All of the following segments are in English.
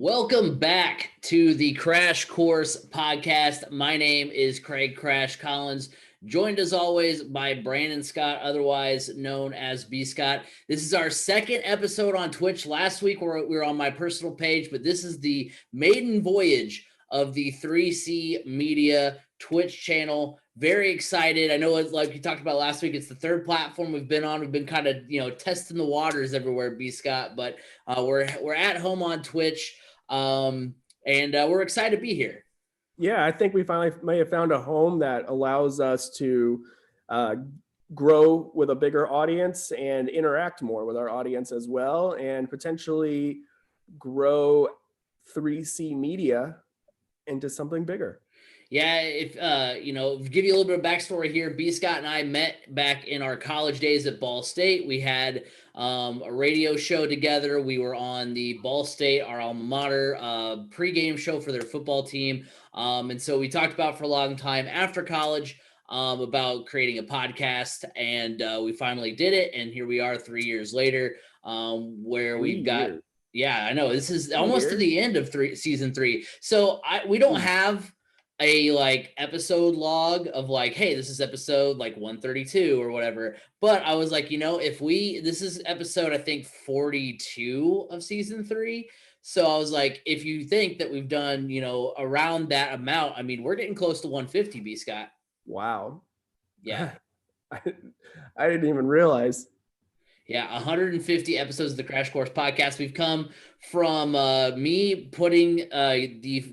Welcome back to the Crash Course podcast. My name is Craig Crash Collins, joined as always by Brandon Scott, otherwise known as B Scott. This is our second episode on Twitch. Last week we were on my personal page, but this is the maiden voyage of the 3C Media Twitch channel. Very excited. I know it's like you talked about last week, it's the third platform we've been on. We've been kind of, testing the waters everywhere, B Scott, but we're at home on Twitch. And we're excited to be here. Yeah, I think we finally may have found a home that allows us to grow with a bigger audience and interact more with our audience as well, and potentially grow 3C Media into something bigger. Yeah, if give you a little bit of backstory here. B Scott and I met back in our college days at Ball State. We had a radio show together. We were on the Ball State, our alma mater, pregame show for their football team. And so we talked about for a long time after college about creating a podcast, and we finally did it. And here we are 3 years later, where we've got. Yeah, I know this is almost to the end of season 3. So we don't have a episode log of hey, this is episode 132 or whatever, but I was like, this is episode I think 42 of season 3, so I was like, if you think that we've done around that amount, I mean, we're getting close to 150. B Scott. Wow. Yeah. I didn't even realize. Yeah, 150 episodes of the Crash Course podcast. We've come from me putting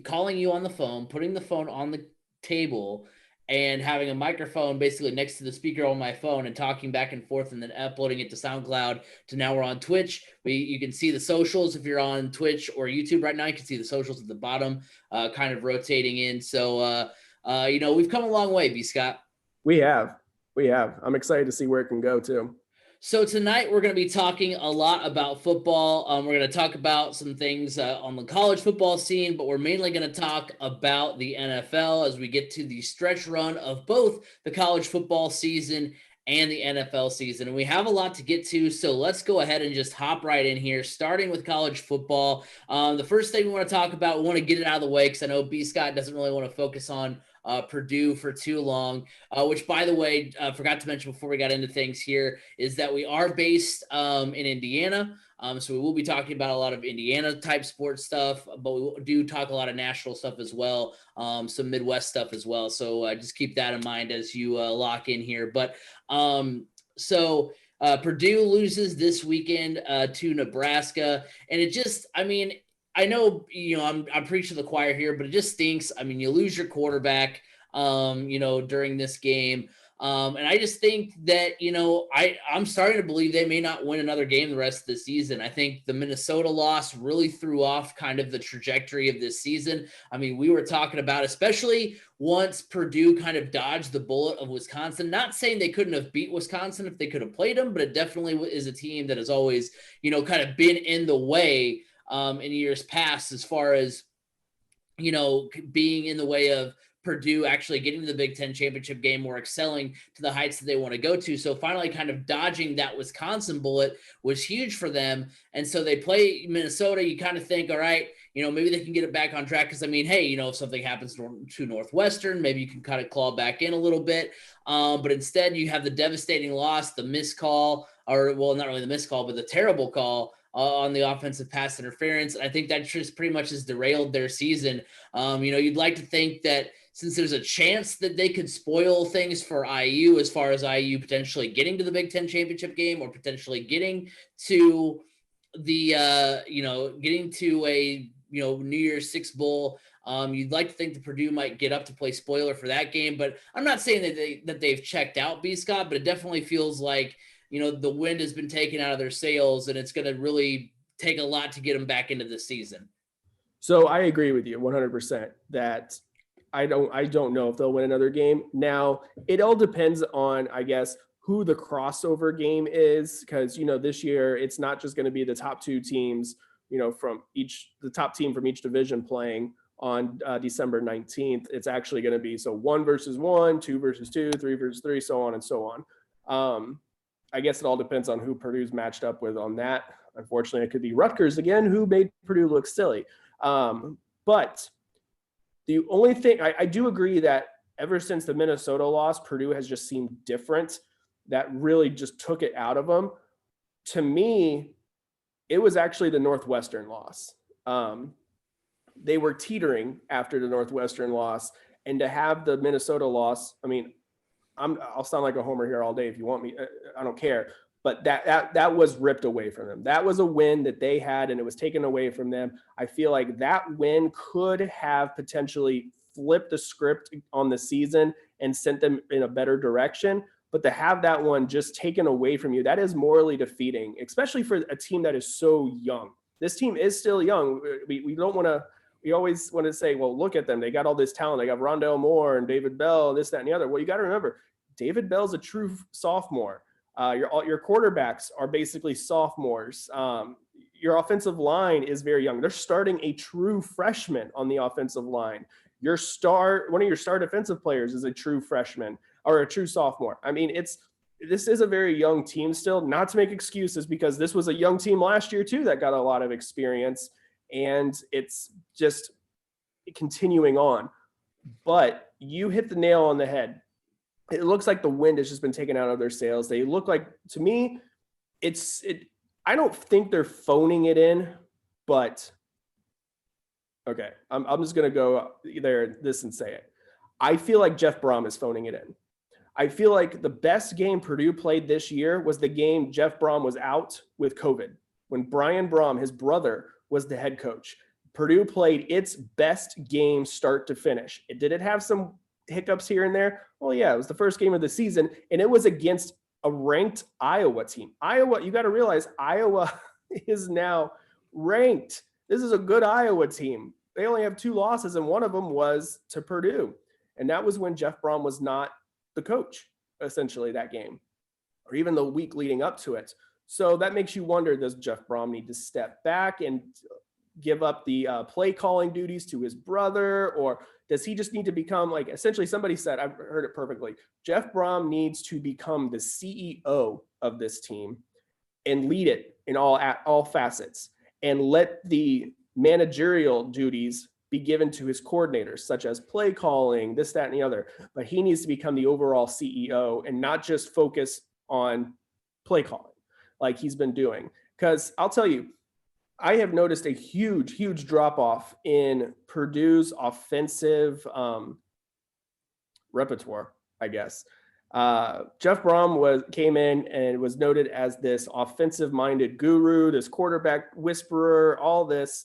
calling you on the phone, putting the phone on the table, and having a microphone basically next to the speaker on my phone and talking back and forth, and then uploading it to SoundCloud. To now we're on Twitch. You can see the socials if you're on Twitch or YouTube right now. You can see the socials at the bottom, kind of rotating in. So we've come a long way, B Scott. We have. I'm excited to see where it can go too. So tonight we're going to be talking a lot about football. We're going to talk about some things on the college football scene, but we're mainly going to talk about the NFL as we get to the stretch run of both the college football season and the NFL season. And we have a lot to get to, so let's go ahead and just hop right in here, starting with college football. The first thing we want to talk about, we want to get it out of the way because I know B Scott doesn't really want to focus on Purdue for too long, which, by the way, forgot to mention before we got into things here, is that we are based in Indiana. So we will be talking about a lot of Indiana type sports stuff, but we do talk a lot of national stuff as well, some Midwest stuff as well. So just keep that in mind as you lock in here. But Purdue loses this weekend to Nebraska, and it just, I mean, I know, I'm preaching to the choir here, but it just stinks. I mean, you lose your quarterback, during this game. And I just think that, I'm starting to believe they may not win another game the rest of the season. I think the Minnesota loss really threw off kind of the trajectory of this season. I mean, we were talking about, especially once Purdue kind of dodged the bullet of Wisconsin, not saying they couldn't have beat Wisconsin if they could have played them, but it definitely is a team that has always, kind of been in the way in years past, as far as, being in the way of Purdue actually getting to the Big Ten championship game or excelling to the heights that they want to go to. So finally kind of dodging that Wisconsin bullet was huge for them. And so they play Minnesota. You kind of think, all right, maybe they can get it back on track. Cause I mean, hey, if something happens to Northwestern, maybe you can kind of claw back in a little bit. But instead you have the devastating loss, the missed call, or well, not really the missed call, but the terrible call on the offensive pass interference. I think that just pretty much has derailed their season. You'd like to think that since there's a chance that they could spoil things for IU, as far as IU potentially getting to the Big Ten championship game or potentially getting to the, getting to a, New Year's Six Bowl. You'd like to think that Purdue might get up to play spoiler for that game, but I'm not saying that they've checked out, B Scott, but it definitely feels like, the wind has been taken out of their sails, and it's going to really take a lot to get them back into the season. So I agree with you 100% that I don't know if they'll win another game. Now, it all depends on, I guess, who the crossover game is, because, this year it's not just going to be the top two teams, from the top team from each division playing on December 19th. It's actually going to be 1 versus 1, 2 versus 2, 3 versus 3, so on and so on. I guess it all depends on who Purdue's matched up with on that. Unfortunately, it could be Rutgers again, who made Purdue look silly. But the only thing I do agree that ever since the Minnesota loss, Purdue has just seemed different. That really just took it out of them. To me, it was actually the Northwestern loss. They were teetering after the Northwestern loss, and to have the Minnesota loss, I mean, I'll sound like a homer here all day if you want me. I don't care. But that was ripped away from them. That was a win that they had, and it was taken away from them. I feel like that win could have potentially flipped the script on the season and sent them in a better direction. But to have that one just taken away from you, that is morally defeating, especially for a team that is so young. This team is still young. We don't want to. We always want to say, well, look at them. They got all this talent. They got Rondale Moore and David Bell, and this, that, and the other. Well, you got to remember, David Bell's a true sophomore. Your quarterbacks are basically sophomores. Your offensive line is very young. They're starting a true freshman on the offensive line. One of your star defensive players is a true freshman or a true sophomore. I mean, this is a very young team still, not to make excuses, because this was a young team last year too that got a lot of experience, and it's just continuing on. But you hit the nail on the head. It looks like the wind has just been taken out of their sails. They look like, to me, I don't think they're phoning it in, but okay, I'm just going to go there and say it. I feel like Jeff Brom is phoning it in. I feel like the best game Purdue played this year was the game Jeff Brom was out with COVID. When Brian Brom, his brother, was the head coach. Purdue played its best game start to finish. Did it have some hiccups here and there? Well, yeah, it was the first game of the season, and it was against a ranked Iowa team. Iowa, you got to realize, Iowa is now ranked. This is a good Iowa team. They only have 2 losses, and one of them was to Purdue. And that was when Jeff Brom was not the coach, essentially, that game, or even the week leading up to it. So that makes you wonder, does Jeff Brom need to step back and give up the play calling duties to his brother, or does he just need to become, like, essentially somebody said, I've heard it perfectly, Jeff Brom needs to become the CEO of this team and lead it in all facets, and let the managerial duties be given to his coordinators, such as play calling, this, that, and the other. But he needs to become the overall CEO and not just focus on play calling like he's been doing. Because I'll tell you, I have noticed a huge drop-off in Purdue's offensive repertoire, I guess. Jeff Brom came in and was noted as this offensive-minded guru, this quarterback whisperer, all this.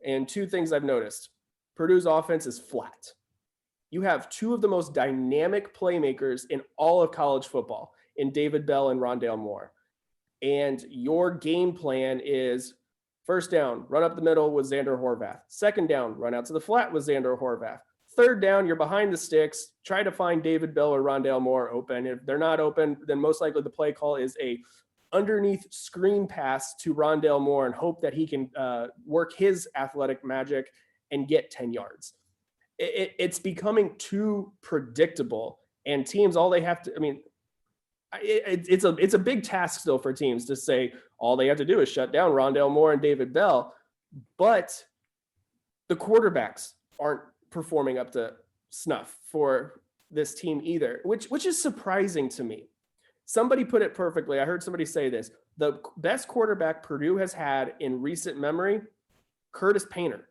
And 2 things I've noticed. Purdue's offense is flat. You have 2 of the most dynamic playmakers in all of college football in David Bell and Rondale Moore. And your game plan is first down, run up the middle with Xander Horvath. Second down, run out to the flat with Xander Horvath. Third down, you're behind the sticks. Try to find David Bell or Rondale Moore open. If they're not open, then most likely the play call is a underneath screen pass to Rondale Moore and hope that he can work his athletic magic and get 10 yards. It's becoming too predictable, and teams, all they have to, I mean, it's a big task still for teams to say all they have to do is shut down Rondale Moore and David Bell, but the quarterbacks aren't performing up to snuff for this team either, which is surprising to me. Somebody put it perfectly. I heard somebody say this: the best quarterback Purdue has had in recent memory, Curtis Painter.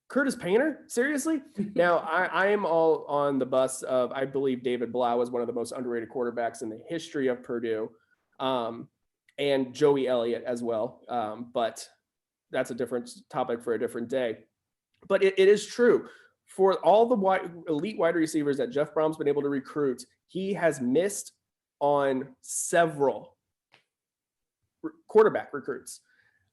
Curtis Painter? Seriously? Now, I am all on the bus of, I believe David Blau was one of the most underrated quarterbacks in the history of Purdue, and Joey Elliott as well. But that's a different topic for a different day. But it is true. For all the elite wide receivers that Jeff Brom's been able to recruit, he has missed on several quarterback recruits.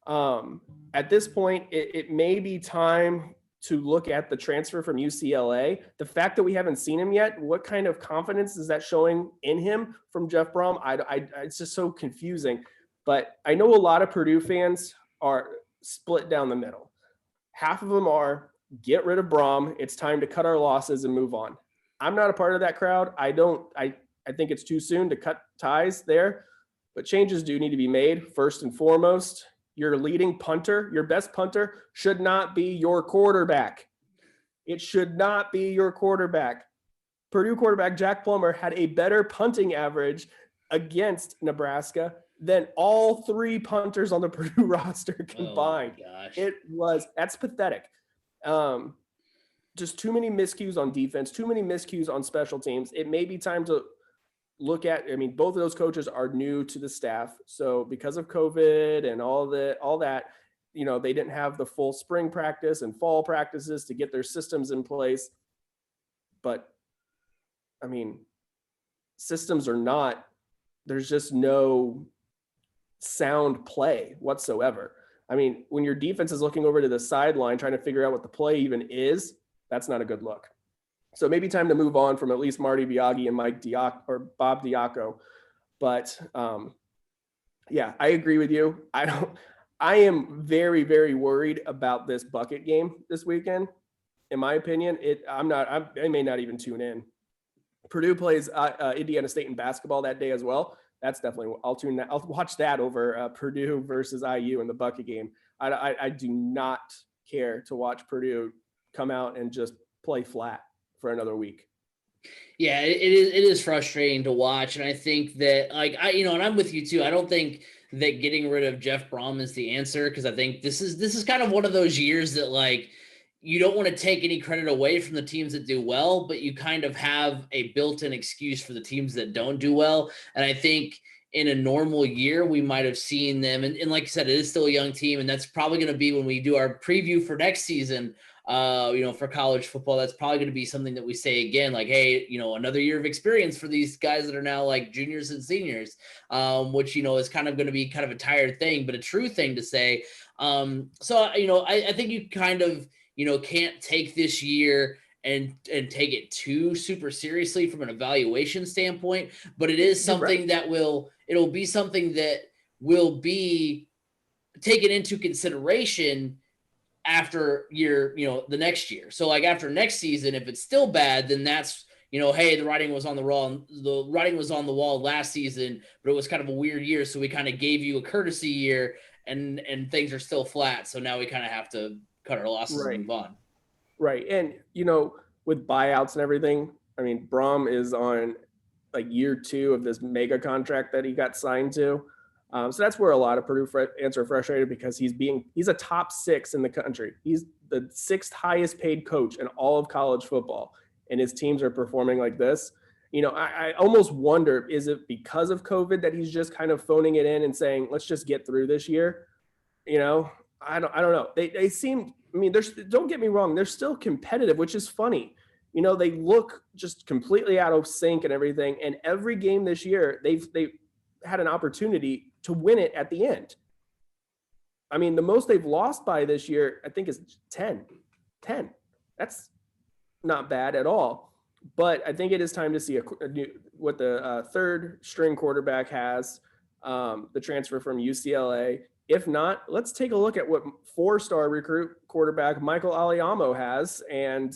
At this point, it may be time to look at the transfer from UCLA. The fact that we haven't seen him yet, what kind of confidence is that showing in him from Jeff Brom? It's just so confusing. But I know a lot of Purdue fans are split down the middle. Half of them are, get rid of Brom. It's time to cut our losses and move on. I'm not a part of that crowd. I think it's too soon to cut ties there, but changes do need to be made. First and foremost, your leading punter, your best punter, should not be your quarterback. It should not be your quarterback. Purdue quarterback Jack Plummer had a better punting average against Nebraska than all three punters on the Purdue roster combined. Oh my gosh. That's pathetic. Just too many miscues on defense, too many miscues on special teams. It may be time to look at, I mean, both of those coaches are new to the staff. So because of COVID and all that, you know, they didn't have the full spring practice and fall practices to get their systems in place. But I mean, systems are not, there's just no sound play whatsoever. I mean, when your defense is looking over to the sideline trying to figure out what the play even is, that's not a good look. So maybe time to move on from at least Marty Biagi and Bob Diaco. But yeah, I agree with you. I am very, very worried about this bucket game this weekend. In my opinion, I may not even tune in. Purdue plays Indiana State in basketball that day as well. That's definitely, I'll watch that over Purdue versus IU in the bucket game. I do not care to watch Purdue come out and just play flat for another week. Yeah, it is frustrating to watch. And I think that, like, and I'm with you too. I don't think that getting rid of Jeff Brom is the answer, because I think this is kind of one of those years that, like, you don't want to take any credit away from the teams that do well, but you kind of have a built-in excuse for the teams that don't do well. And I think in a normal year, we might have seen them. And like I said, it is still a young team. And that's probably going to be when we do our preview for next season, for college football. That's probably going to be something that we say again, like, hey, another year of experience for these guys that are now like juniors and seniors, which, is kind of going to be kind of a tired thing, but a true thing to say. I think you kind of, can't take this year and take it too super seriously from an evaluation standpoint, but it is something that it'll be something that will be taken into consideration after the next year. So like after next season, if it's still bad, then that's, hey, the writing was on the wall last season, but it was kind of a weird year. So we kind of gave you a courtesy year and things are still flat. So now we kind of have to cut our losses and move on. Right. And, with buyouts and everything, I mean, Brom is on like year 2 of this mega contract that he got signed to. So that's where a lot of Purdue fans are frustrated, because he's a top 6 in the country. He's the 6th highest paid coach in all of college football, and his teams are performing like this. I almost wonder, is it because of COVID that he's just kind of phoning it in and saying, let's just get through this year? I don't know. They seem, don't get me wrong, they're still competitive, which is funny. They look just completely out of sync and everything. And every game this year, they've had an opportunity to win it at the end. I mean, the most they've lost by this year, I think, is 10. That's not bad at all. But I think it is time to see what the third string quarterback has, the transfer from UCLA. If not, let's take a look at what 4-star recruit quarterback Michael Aliamo has and,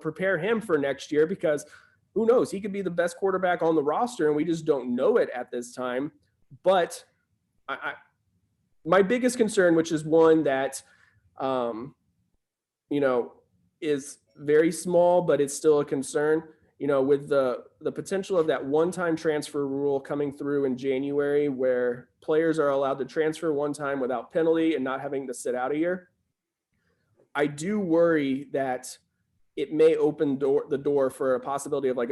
prepare him for next year, because who knows, he could be the best quarterback on the roster and we just don't know it at this time. But my biggest concern, which is one that, is very small, but it's still a concern, with the potential of that one-time transfer rule coming through in January, where players are allowed to transfer one time without penalty and not having to sit out a year. I do worry that it may open the door for a possibility of like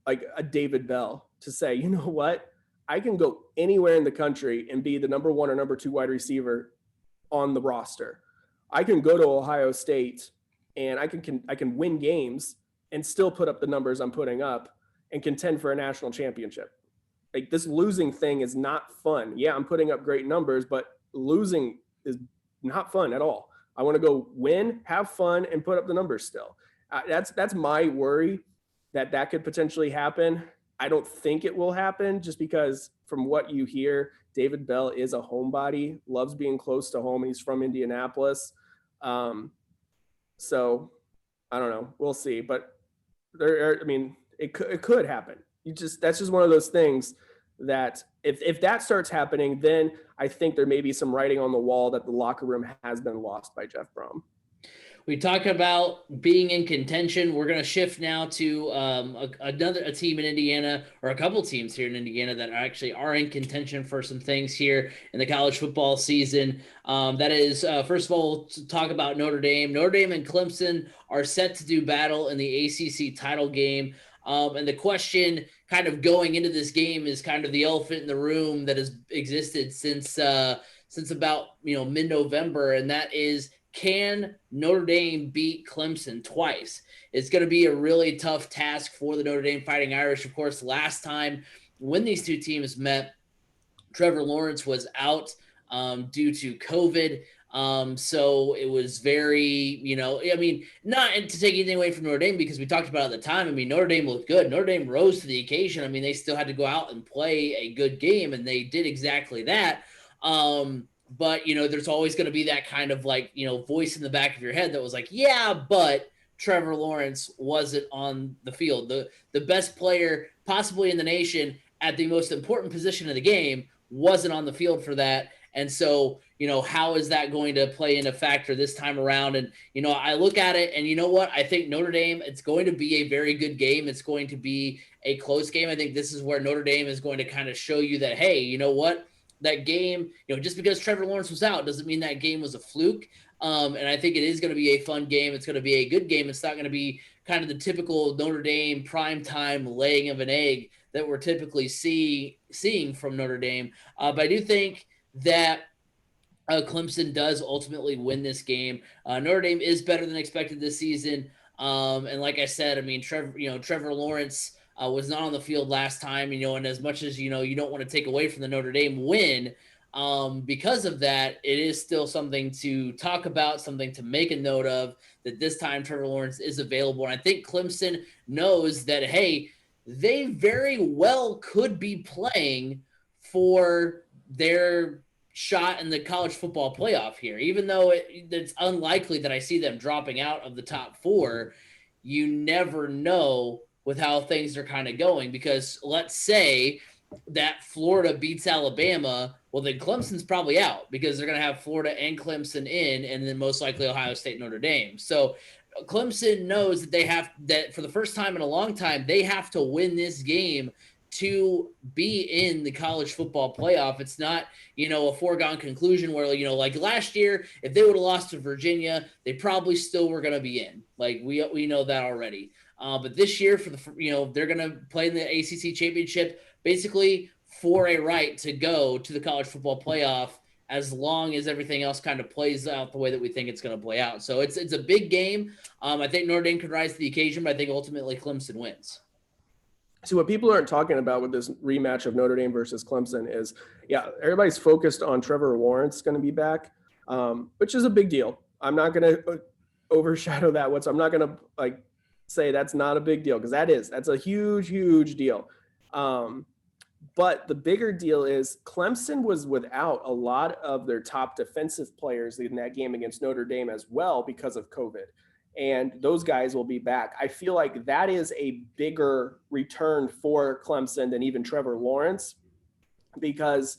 a David Bell to say, you know what, I can go anywhere in the country and be the number 1 or number 2 wide receiver on the roster. I can go to Ohio State and I can win games and still put up the numbers I'm putting up and contend for a national championship. Like, this losing thing is not fun. Yeah, I'm putting up great numbers, but losing is not fun at all. I want to go win, have fun, and put up the numbers still. That's my worry, that could potentially happen. I don't think it will happen, just because from what you hear, David Bell is a homebody, loves being close to home. He's from Indianapolis. So I don't know. We'll see. But it could happen. That's just one of those things that if that starts happening, then I think there may be some writing on the wall that the locker room has been lost by Jeff Brom. We talk about being in contention. We're going to shift now to a team in Indiana, or a couple teams here in Indiana that actually are in contention for some things here in the college football season. That is, first of all, to talk about Notre Dame. Notre Dame and Clemson are set to do battle in the ACC title game. And the question kind of going into this game is kind of the elephant in the room that has existed since about mid-November, and that is, can Notre Dame beat Clemson twice? It's going to be a really tough task for the Notre Dame Fighting Irish. Of course, last time when these two teams met, Trevor Lawrence was out due to COVID. So it was very, not to take anything away from Notre Dame, because we talked about it at the time. I mean, Notre Dame looked good. Notre Dame rose to the occasion. I mean, they still had to go out and play a good game, and they did exactly that. But, there's always going to be that kind of voice in the back of your head that was like, yeah, but Trevor Lawrence wasn't on the field. The best player possibly in the nation at the most important position of the game wasn't on the field for that. And so, how is that going to play in a factor this time around? And, I look at it and you know what? I think Notre Dame, it's going to be a very good game. It's going to be a close game. I think this is where Notre Dame is going to kind of show you that, hey, you know what? That game, just because Trevor Lawrence was out doesn't mean that game was a fluke. And I think it is going to be a fun game. It's going to be a good game. It's not going to be kind of the typical Notre Dame primetime laying of an egg that we're typically seeing from Notre Dame. But I do think that Clemson does ultimately win this game. Notre Dame is better than expected this season. And like I said, I mean, Trevor Lawrence was not on the field last time, and as much as, you don't want to take away from the Notre Dame win, because of that, it is still something to talk about, something to make a note of, that this time Trevor Lawrence is available. And I think Clemson knows that, hey, they very well could be playing for their shot in the college football playoff here, even though it's unlikely that I see them dropping out of the top four. You never know with how things are kind of going, because let's say that Florida beats Alabama, well, then Clemson's probably out, because they're going to have Florida and Clemson in, and then most likely Ohio State, Notre Dame. So Clemson knows that they have that for the first time in a long time, they have to win this game to be in the college football playoff. It's not, a foregone conclusion where, like last year, if they would have lost to Virginia, they probably still were going to be in. Like we know that already. But this year, they're going to play in the ACC championship basically for a right to go to the college football playoff, as long as everything else kind of plays out the way that we think it's going to play out. So it's a big game. I think Notre Dame could rise to the occasion, but I think ultimately Clemson wins. So what people aren't talking about with this rematch of Notre Dame versus Clemson is, everybody's focused on Trevor Lawrence going to be back, which is a big deal. I'm not going to overshadow that. I'm not going to say that's not a big deal, because that's a huge, huge deal. But the bigger deal is Clemson was without a lot of their top defensive players in that game against Notre Dame as well because of COVID. And those guys will be back. I feel like that is a bigger return for Clemson than even Trevor Lawrence, because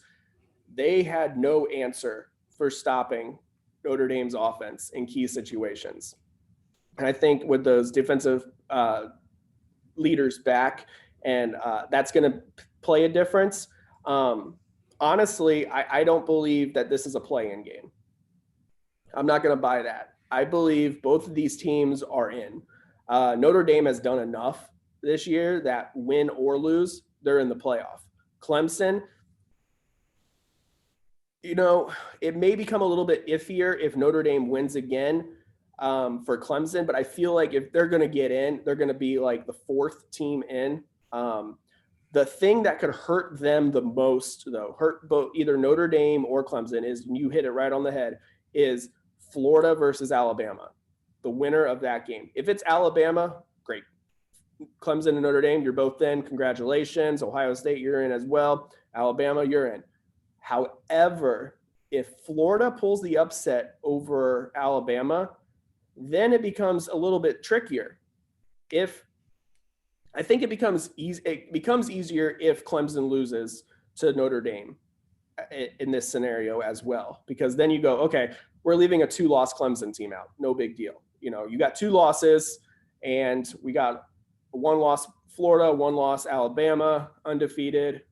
they had no answer for stopping Notre Dame's offense in key situations. And I think with those defensive leaders back, and that's going to play a difference. Honestly, I don't believe that this is a play-in game. I'm not going to buy that. I believe both of these teams are in. Notre Dame has done enough this year that win or lose, they're in the playoff. Clemson, it may become a little bit iffier if Notre Dame wins again for Clemson, but I feel like if they're going to get in, they're going to be like the fourth team in. The thing that could hurt them the most, though, hurt both either Notre Dame or Clemson, is, you hit it right on the head, is Florida versus Alabama, the winner of that game. If it's Alabama, great. Clemson and Notre Dame, you're both in. Congratulations. Ohio State, you're in as well. Alabama, you're in. However, if Florida pulls the upset over Alabama, then it becomes a little bit trickier. I think it becomes easier if Clemson loses to Notre Dame in this scenario as well, because then you go, okay, we're leaving a 2-loss Clemson team out. No big deal. You got 2 losses, and we got 1 loss Florida, 1 loss Alabama, undefeated,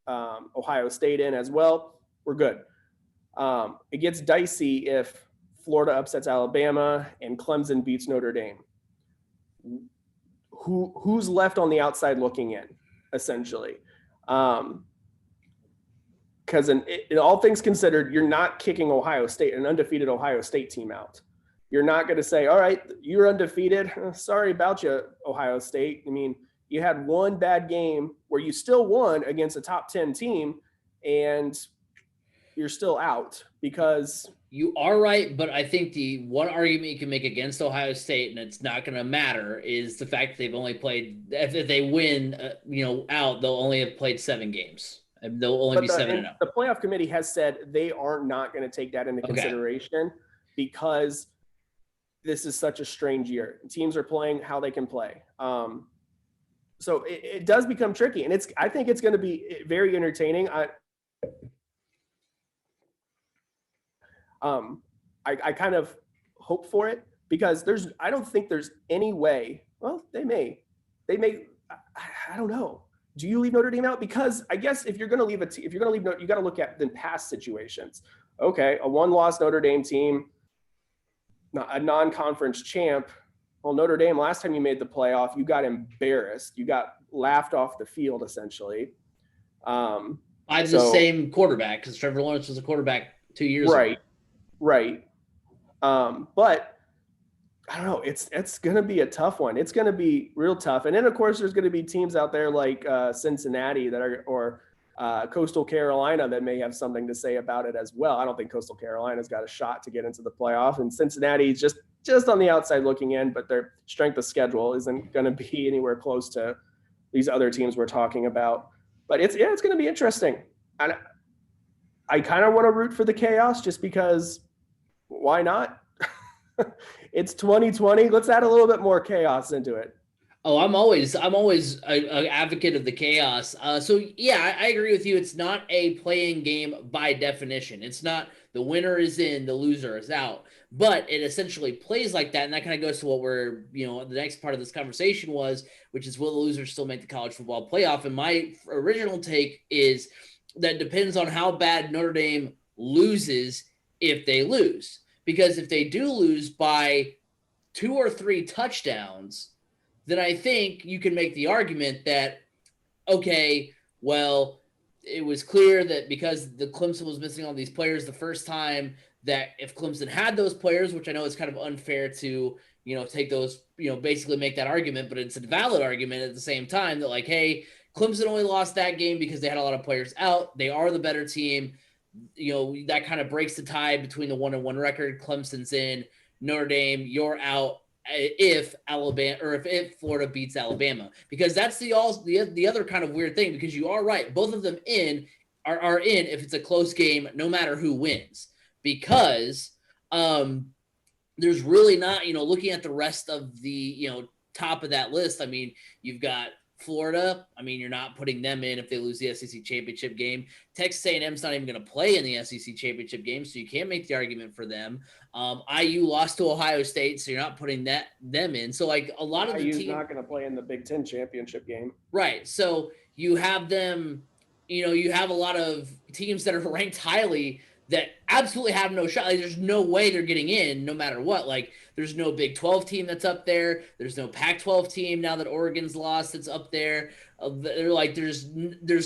Ohio State in as well. We're good. It gets dicey if Florida upsets Alabama and Clemson beats Notre Dame. Who's left on the outside looking in, essentially? Because in all things considered, you're not kicking Ohio State, an undefeated Ohio State team, out. You're not going to say, all right, you're undefeated. Sorry about you, Ohio State. I mean, you had one bad game where you still won against a top 10 team, and you're still out because you are right. But I think the one argument you can make against Ohio State, and it's not going to matter, is the fact that they've only played, if they win, out, they'll only have played 7 games. They'll only be 7-0. The playoff committee has said they are not going to take that into consideration because this is such a strange year. Teams are playing how they can play. So it does become tricky, and I think it's going to be very entertaining. I kind of hope for it because I don't think there's any way. Well, they may. I don't know. Do you leave Notre Dame out? Because I guess if you're going to leave you got to look at the past situations. Okay, a 1-loss Notre Dame team, a non-conference champ. Well, Notre Dame, last time you made the playoff, you got embarrassed. You got laughed off the field, essentially. By the same quarterback, because Trevor Lawrence was a quarterback 2 years ago. Right. But I don't know. It's going to be a tough one. It's going to be real tough. And then, of course, there's going to be teams out there like Cincinnati or Coastal Carolina that may have something to say about it as well. I don't think Coastal Carolina's got a shot to get into the playoff. And Cincinnati is just on the outside looking in, but their strength of schedule isn't going to be anywhere close to these other teams we're talking about. But it's going to be interesting. And I kind of want to root for the chaos just because why not? It's 2020. Let's add a little bit more chaos into it. Oh, I'm always an advocate of the chaos. So yeah, I agree with you. It's not a playing game by definition. It's not the winner is in, the loser is out. But it essentially plays like that, and that kind of goes to what we're, the next part of this conversation was, which is will the losers still make the college football playoff? And my original take is that depends on how bad Notre Dame loses if they lose. Because if they do lose by 2 or 3 touchdowns, then I think you can make the argument that, okay, well, it was clear that because the Clemson was missing all these players the first time, that if Clemson had those players, which I know is kind of unfair to, take those, basically make that argument, but it's a valid argument at the same time that like, hey, Clemson only lost that game because they had a lot of players out. They are the better team. That kind of breaks the tie between the 1-1 record. Clemson's in, Notre Dame, you're out if Alabama or if Florida beats Alabama, because that's the other kind of weird thing, because you are right. Both of them are in if it's a close game, no matter who wins, because there's really not, looking at the rest of the, top of that list. I mean, you've got Florida. I mean, you're not putting them in if they lose the SEC championship game. Texas A&M's not even going to play in the SEC championship game, so you can't make the argument for them. IU lost to Ohio State, so you're not putting them in. So, like, a lot of the teams not going to play in the Big Ten championship game. Right. So you have them, you have a lot of teams that are ranked highly that absolutely have no shot. Like, there's no way they're getting in no matter what. Like, there's no Big 12 team that's up there. There's no Pac-12 team now that Oregon's lost that's up there. They're like, there's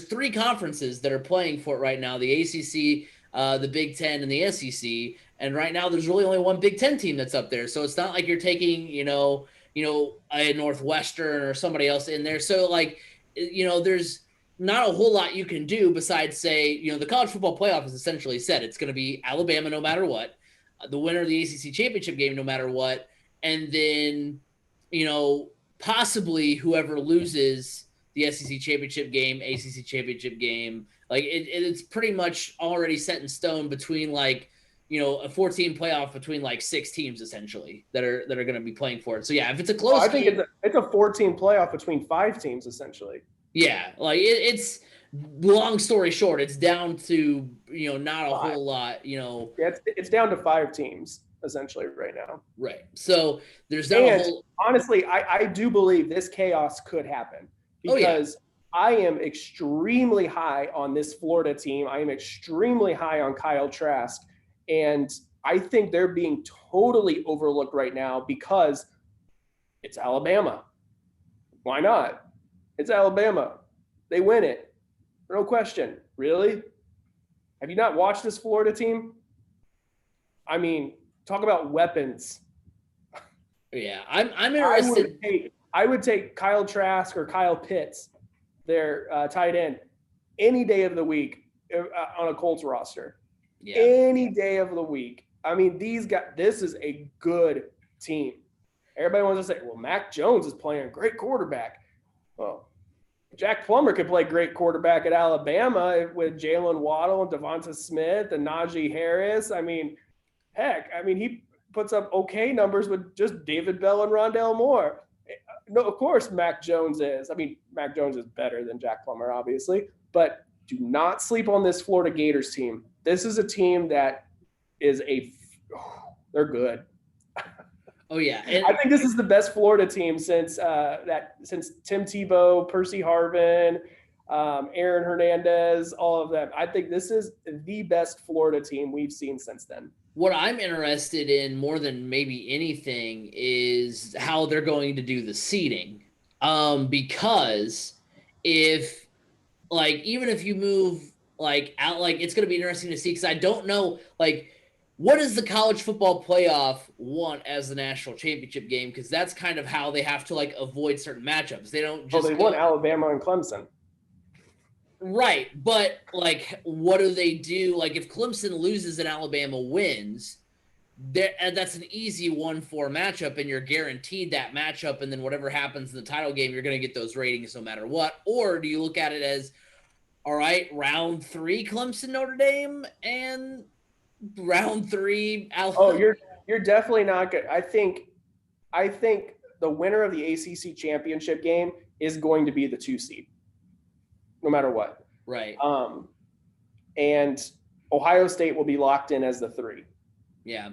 3 conferences that are playing for it right now: the ACC, the Big 10, and the SEC. And right now, there's really only one Big 10 team that's up there. So it's not like you're taking, a Northwestern or somebody else in there. So like, there's not a whole lot you can do besides say, the college football playoff is essentially set. It's going to be Alabama no matter what, the winner of the ACC championship game no matter what, and then, possibly whoever loses the SEC championship game, ACC championship game. Like it's pretty much already set in stone between like, a 14 playoff between like 6 teams essentially that are going to be playing for it. So yeah, if it's a close, I think it's a 14 playoff between 5 teams essentially. Yeah, like it's long story short, it's down to, not a 5. whole lot, Yeah, it's down to 5 teams essentially right now. right. So there's not a And whole, honestly, I do believe this chaos could happen oh yeah. because I am extremely high on this Florida team. I am extremely high on Kyle Trask. And I think they're being totally overlooked right now because it's Alabama. Why not? It's Alabama. They win it. No question. Really? Have you not watched this Florida team? I mean, talk about weapons. Yeah. I'm I interested. would take Kyle Trask or Kyle Pitts, their tight end, any day of the week on a Colts roster. Yeah. Any day of the week. I mean, these guys. This is a good team. Everybody wants to say, "Well, Mac Jones is playing a great quarterback." Well, Jack Plummer could play great quarterback at Alabama with Jalen Waddle and Devonta Smith and Najee Harris. I mean, heck, he puts up okay numbers with just David Bell and Rondale Moore. No, of course, Mac Jones is. I mean, Mac Jones is better than Jack Plummer, obviously, but do not sleep on this Florida Gators team. This is a team that is they're good. Oh yeah. And I think this is the best Florida team since Tim Tebow, Percy Harvin, Aaron Hernandez, all of them. I think this is the best Florida team we've seen since then. What I'm interested in more than maybe anything is how they're going to do the seeding. Because if even if you move out, it's going to be interesting to see, because I don't know, what does the college football playoff want as the national championship game? Because that's kind of how they have to avoid certain matchups. They don't just they want Alabama and Clemson. Right, but what do they do? If Clemson loses and Alabama wins, and that's an easy 1-4 matchup, and you're guaranteed that matchup, and then whatever happens in the title game, you're going to get those ratings no matter what. Or do you look at it as, all right, round 3 Clemson Notre Dame and round 3 Alabama? Oh, you're definitely not good. I think the winner of the ACC championship game is going to be the 2 seed, no matter what. Right. And Ohio State will be locked in as the 3. Yeah.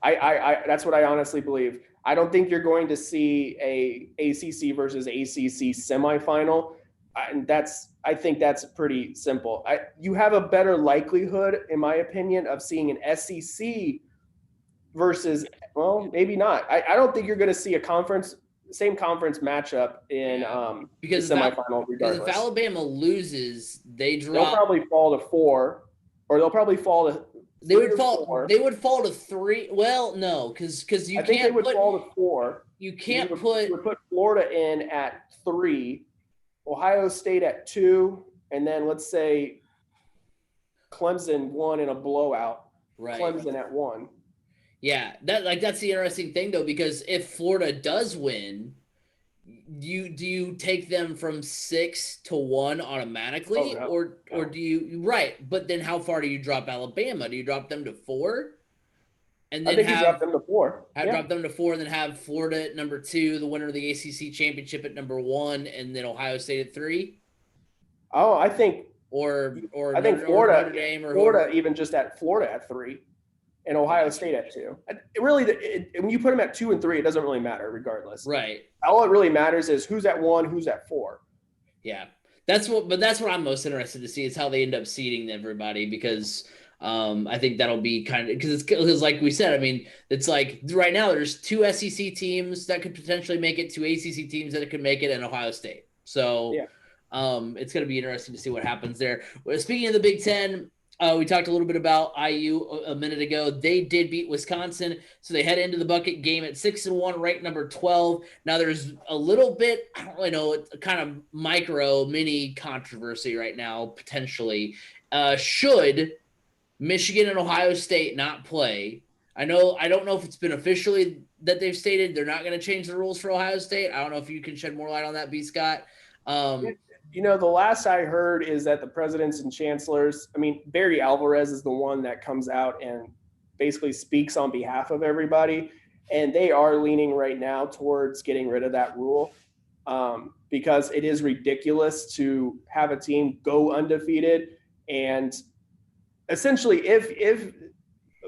I that's what I honestly believe. I don't think you're going to see a ACC versus ACC semifinal. I think that's pretty simple. You have a better likelihood, in my opinion, of seeing an SEC versus, well, maybe not. I don't think you're going to see a same conference matchup in because the semifinal. Regardless, if Alabama loses, they'll probably fall to 4, or they'll probably fall to. They would fall. They would fall to 3. Well, no, because you can't. I think they would fall to 4. You can't you would put Florida in at 3, Ohio State at 2, and then let's say Clemson won in a blowout. Right. Clemson at 1. Yeah, that's the interesting thing though, because if Florida does win, do you take them from 6 to 1 automatically, or do you, right? But then how far do you drop Alabama? Do you drop them to 4? And then you drop them to 4. Drop them to 4, and then have Florida at number 2, the winner of the ACC championship at number 1, and then Ohio State at 3. Oh, I think I think Florida, Notre Dame, or Florida even just at Florida at 3, and Ohio State at 2. When you put them at 2 and 3, it doesn't really matter regardless. Right. All it really matters is who's at 1, who's at 4. Yeah, that's what I'm most interested to see, is how they end up seeding everybody, because I think that'll be kind of, because like we said, I mean, it's right now there's 2 SEC teams that could potentially make it, 2 ACC teams that could make it, and Ohio State. So yeah. It's going to be interesting to see what happens there. Speaking of the Big Ten, we talked a little bit about IU a minute ago. They did beat Wisconsin, so they head into the bucket game at 6-1, ranked number 12. Now there's a little bit, I don't really know, it's kind of mini controversy right now, potentially. Should Michigan and Ohio State not play? I don't know if it's been officially that they've stated they're not going to change the rules for Ohio State. I don't know if you can shed more light on that, B. Scott. The last I heard is that the presidents and chancellors, Barry Alvarez is the one that comes out and basically speaks on behalf of everybody. And they are leaning right now towards getting rid of that rule because it is ridiculous to have a team go undefeated. And essentially, if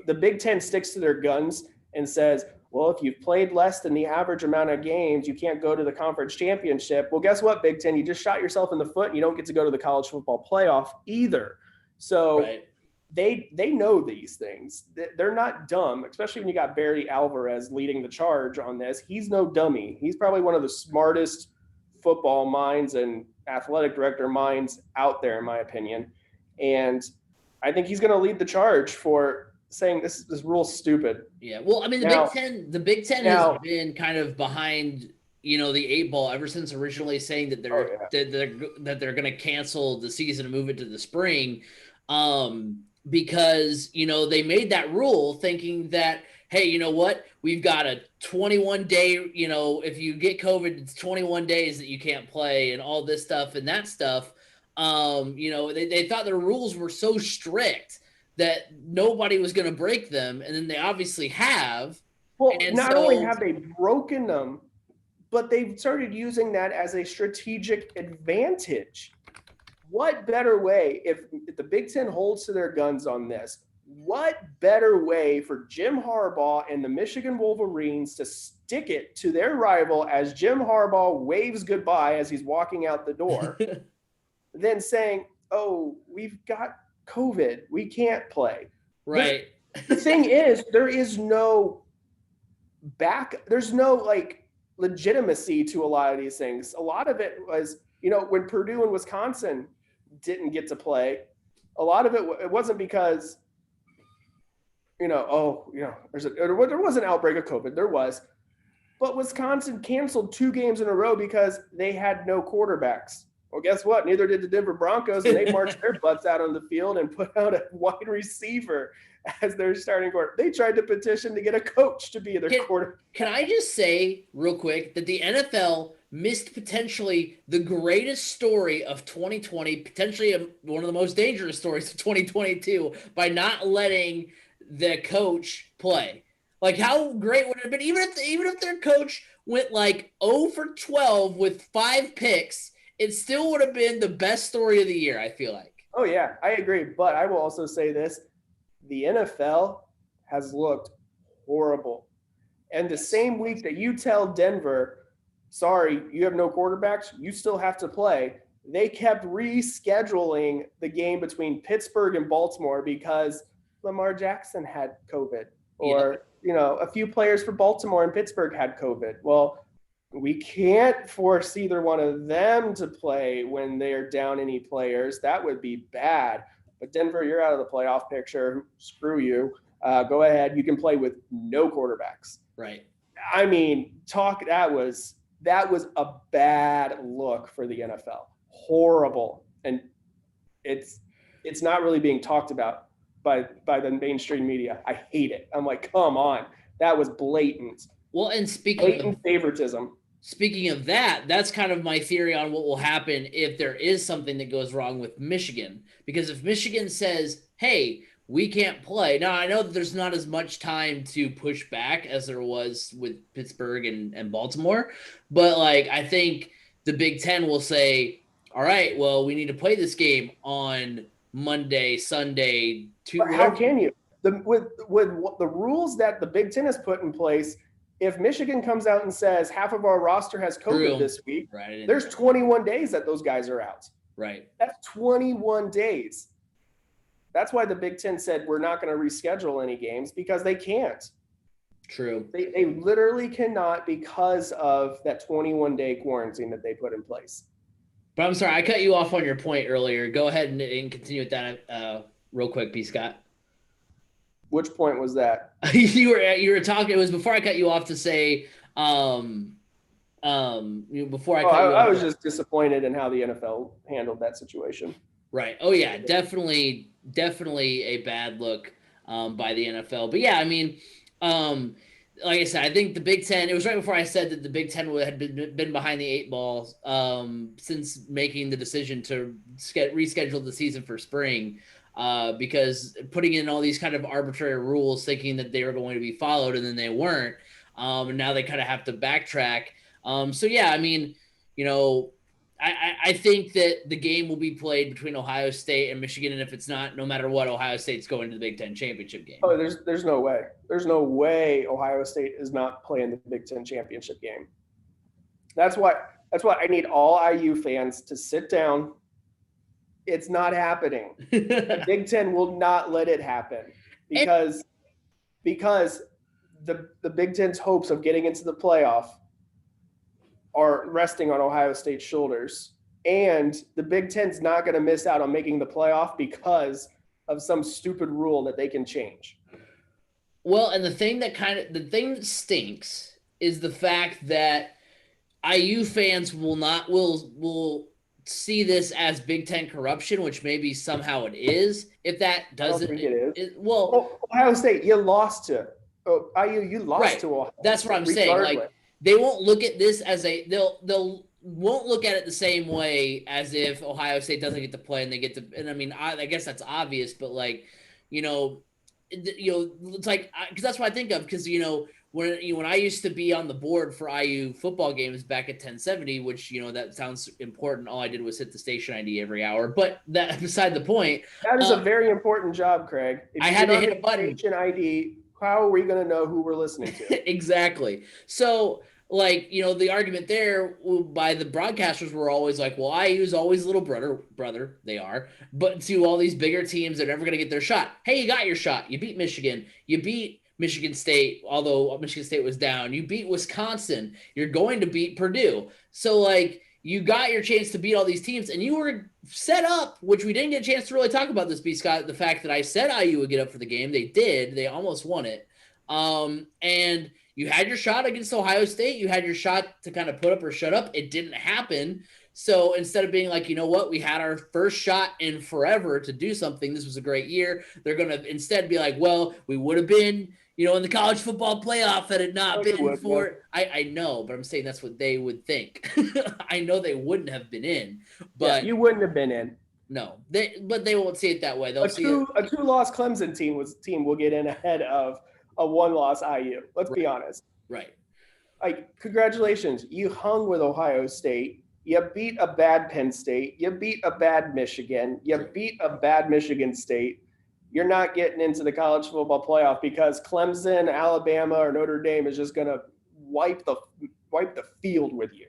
the Big Ten sticks to their guns and says, well, if you've played less than the average amount of games, you can't go to the conference championship. Well, guess what, Big Ten? You just shot yourself in the foot and you don't get to go to the college football playoff either. So right. they know these things. They're not dumb, especially when you got Barry Alvarez leading the charge on this. He's no dummy. He's probably one of the smartest football minds and athletic director minds out there, in my opinion. And I think he's going to lead the charge for saying this rule's stupid. Yeah. Well, I mean, the Big Ten has been kind of behind, the 8 ball ever since originally saying that they're going to cancel the season and move it to the spring. Because, they made that rule thinking that, hey, you know what? We've got a 21-day, if you get COVID, it's 21 days that you can't play and all this stuff and that stuff. They thought their rules were so strict that nobody was going to break them. And then they obviously have. Well, not only have they broken them, but they've started using that as a strategic advantage. What better way, if the Big Ten holds to their guns on this, what better way for Jim Harbaugh and the Michigan Wolverines to stick it to their rival as Jim Harbaugh waves goodbye as he's walking out the door than saying, oh, we've got COVID, we can't play. Right. The thing is, there's no legitimacy to a lot of these things. A lot of it was, when Purdue and Wisconsin didn't get to play, a lot of it wasn't because, there was an outbreak of COVID. There was. But Wisconsin canceled 2 games in a row because they had no quarterbacks. Well, guess what? Neither did the Denver Broncos, and they marched their butts out on the field and put out a wide receiver as their starting quarterback. They tried to petition to get a coach to be their quarterback. Can I just say real quick that the NFL missed potentially the greatest story of 2020, potentially one of the most dangerous stories of 2022, by not letting the coach play? Like, how great would it have been, even if their coach went like 0 for 12 with 5 picks, it still would have been the best story of the year, I feel like. Oh, yeah, I agree. But I will also say this. The NFL has looked horrible. And the same week that you tell Denver, sorry, you have no quarterbacks, you still have to play, they kept rescheduling the game between Pittsburgh and Baltimore because Lamar Jackson had COVID. Or, a few players for Baltimore and Pittsburgh had COVID. Well, we can't force either one of them to play when they're down any players. That would be bad. But Denver, you're out of the playoff picture. Screw you. Go ahead. You can play with no quarterbacks. Right. I mean, that was a bad look for the NFL. Horrible. And it's not really being talked about by the mainstream media. I hate it. I'm like, come on. That was blatant. Well, and blatant favoritism. Speaking of that, that's kind of my theory on what will happen if there is something that goes wrong with Michigan. Because if Michigan says, hey, we can't play. Now, I know that there's not as much time to push back as there was with Pittsburgh and Baltimore. But, I think the Big Ten will say, all right, well, we need to play this game on Monday, Sunday, Tuesday. How can you? With the rules that the Big Ten has put in place, if Michigan comes out and says half of our roster has COVID this week, there's 21 days that those guys are out. Right. That's 21 days. That's why the Big Ten said we're not going to reschedule any games, because they can't. True. They literally cannot because of that 21-day quarantine that they put in place. But I'm sorry, I cut you off on your point earlier. Go ahead and continue with that real quick, B. Scott. Which point was that? you were talking. It was before I cut you off to say, before I cut you off. I was just disappointed in how the NFL handled that situation. Right. Oh yeah, definitely a bad look by the NFL. But yeah, I mean, like I said, I think the Big Ten. It was right before I said that the Big Ten had been behind the 8 balls since making the decision to reschedule the season for spring. Because putting in all these kind of arbitrary rules, thinking that they were going to be followed, and then they weren't, and now they kind of have to backtrack. So yeah, I mean, I think that the game will be played between Ohio State and Michigan, and if it's not, no matter what, Ohio State's going to the Big Ten championship game. Oh, there's no way. There's no way Ohio State is not playing the Big Ten championship game. That's why I need all IU fans to sit down. It's not happening. The Big Ten will not let it happen because the Big Ten's hopes of getting into the playoff are resting on Ohio State's shoulders. And the Big Ten's not going to miss out on making the playoff because of some stupid rule that they can change. Well, and the thing that stinks is the fact that IU fans will see this as Big Ten corruption, which maybe somehow it is. If that doesn't, I don't think it is. Ohio State, you lost to IU. You lost right. to Ohio. That's what I'm saying. Like they won't look at this as they'll won't look at it the same way as if Ohio State doesn't get to play and they get to. And I mean, I guess that's obvious, but like, it's like because that's what I think of because when I used to be on the board for IU football games back at 1070, which that sounds important. All I did was hit the station ID every hour, but that beside the point. That is a very important job, Craig. If I had to hit a button. Station ID. How are we going to know who we're listening to? Exactly. So. Like, the argument there by the broadcasters were always like, well, IU's always little brother, they are, but to all these bigger teams, they're never going to get their shot. Hey, you got your shot. You beat Michigan. You beat Michigan State, although Michigan State was down. You beat Wisconsin. You're going to beat Purdue. So, like, you got your chance to beat all these teams, and you were set up, which we didn't get a chance to really talk about this, B. Scott, the fact that I said IU would get up for the game. They did. They almost won it. And you had your shot against Ohio State. You had your shot to kind of put up or shut up. It didn't happen. So instead of being like, we had our first shot in forever to do something. This was a great year. They're going to instead be like, well, we would have been, in the college football playoff had it not been for – I know, but I'm saying that's what they would think. I know they wouldn't have been in. But you wouldn't have been in. No, but they won't see it that way. They'll see a two-loss Clemson team will get in ahead of a one-loss IU. Let's be honest. Right. Like, congratulations. You hung with Ohio State. You beat a bad Penn State. You beat a bad Michigan. You beat a bad Michigan State. You're not getting into the college football playoff because Clemson, Alabama, or Notre Dame is just going to wipe the field with you.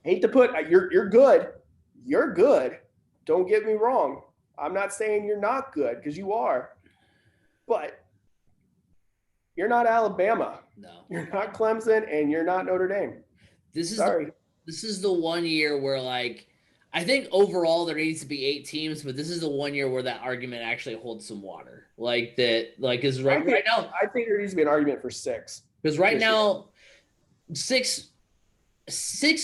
Hate to put you're good. You're good. Don't get me wrong. I'm not saying you're not good because you are. But you're not Alabama. No. You're not Clemson, and you're not Notre Dame. This is the one year where, like, I think overall there needs to be 8 teams, but this is the one year where that argument actually holds some water. Like that, like is right now. I think there needs to be an argument for 6. Because right now, 6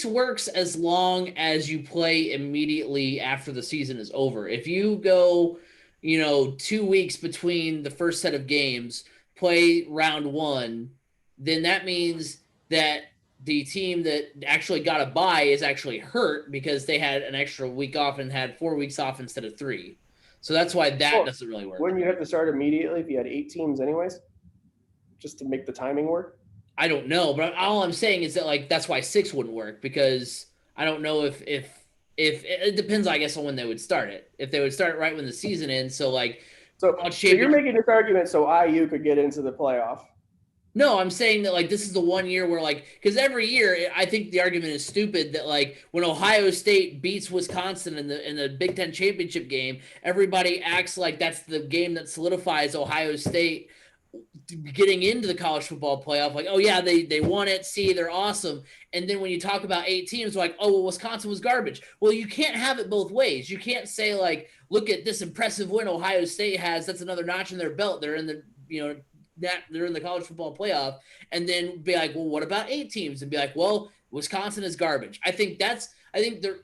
works as long as you play immediately after the season is over. If you go, 2 weeks between the first set of games, play round 1, then that means that the team that actually got a bye is actually hurt because they had an extra week off and had 4 weeks off instead of 3. So that's why that doesn't really work. Wouldn't you have to start immediately if you had 8 teams anyways? Just to make the timing work? I don't know, but all I'm saying is that, like, that's why 6 wouldn't work because I don't know if it depends, I guess, on when they would start it. If they would start it right when the season ends, so like – So you're making this argument so IU could get into the playoff. No, I'm saying that, like, this is the one year where, like, because every year I think the argument is stupid that, like, when Ohio State beats Wisconsin in the Big Ten championship game, everybody acts like that's the game that solidifies Ohio State getting into the college football playoff. Like, oh yeah, they won it. See, they're awesome. And then when you talk about 8 teams, like, oh, well, Wisconsin was garbage. Well, you can't have it both ways. You can't say, like, look at this impressive win Ohio State has. That's another notch in their belt. They're in the, they're in the college football playoff, and then be like, well, what about 8 teams? And be like, well, Wisconsin is garbage. I think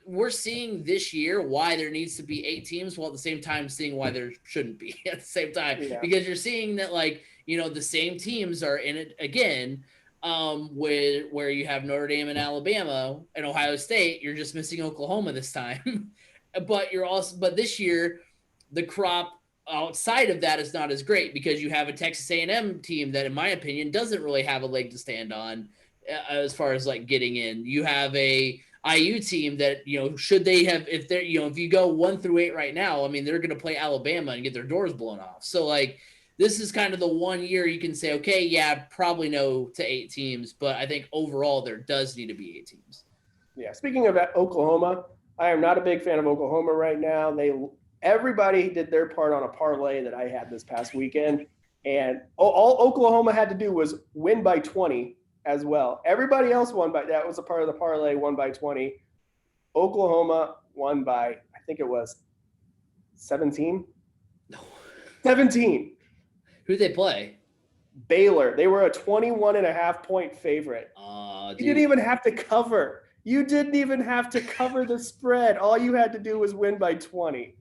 we're seeing this year why there needs to be 8 teams, while at the same time seeing why there shouldn't be at the same time, because you're seeing that, like, the same teams are in it again. Where you have Notre Dame and Alabama and Ohio State, you're just missing Oklahoma this time. But this year, the crop outside of that is not as great because you have a Texas A&M team that, in my opinion, doesn't really have a leg to stand on as far as, like, getting in. You have a IU team that, should they have, if they're, if you go 1-8 right now, I mean, they're going to play Alabama and get their doors blown off. So like, this is kind of the 1 year you can say, okay, yeah, probably no to 8 teams, but I think overall there does need to be 8 teams. Yeah. Speaking of Oklahoma, I am not a big fan of Oklahoma right now. Everybody did their part on a parlay that I had this past weekend, and all Oklahoma had to do was win by 20 as well. Everybody else that was a part of the parlay, won by 20. Oklahoma won by, I think it was 17. No. 17. Who'd they play? Baylor. They were a 21.5-point favorite. You didn't even have to cover. You didn't even have to cover the spread. All you had to do was win by 20.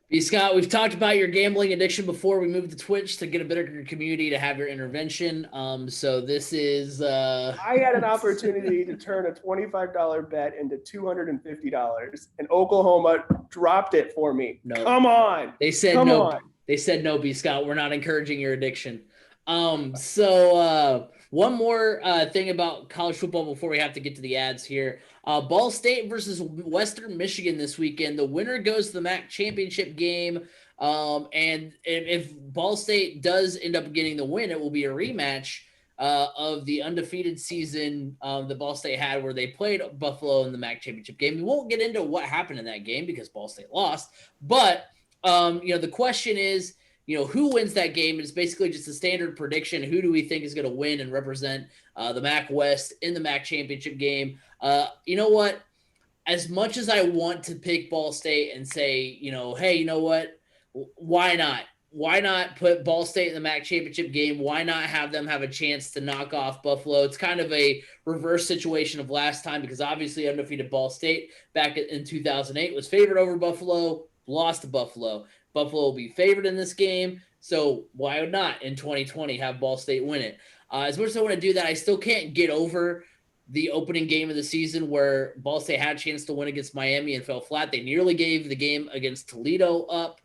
B. Scott, we've talked about your gambling addiction before we moved to Twitch to get a better community to have your intervention. So this is I had an opportunity to turn a $25 bet into $250, and Oklahoma dropped it for me. No. Come on. They said Come no. On. They said no, B. Scott. We're not encouraging your addiction. So one more thing about college football before we have to get to the ads here. Ball State versus Western Michigan this weekend. The winner goes to the MAC championship game. And if Ball State does end up getting the win, it will be a rematch of the undefeated season that Ball State had where they played Buffalo in the MAC championship game. We won't get into what happened in that game because Ball State lost. But, the question is, who wins that game? It's basically just a standard prediction. Who do we think is going to win and represent the MAC West in the MAC championship game? You know what? As much as I want to pick Ball State and say, hey, you know what? Why not? Why not put Ball State in the MAC championship game? Why not have them have a chance to knock off Buffalo? It's kind of a reverse situation of last time because obviously undefeated Ball State back in 2008 was favored over Buffalo, lost to Buffalo. Buffalo will be favored in this game, so why not in 2020 have Ball State win it? As much as I want to do that, I still can't get over the opening game of the season where Ball State had a chance to win against Miami and fell flat. They nearly gave the game against Toledo up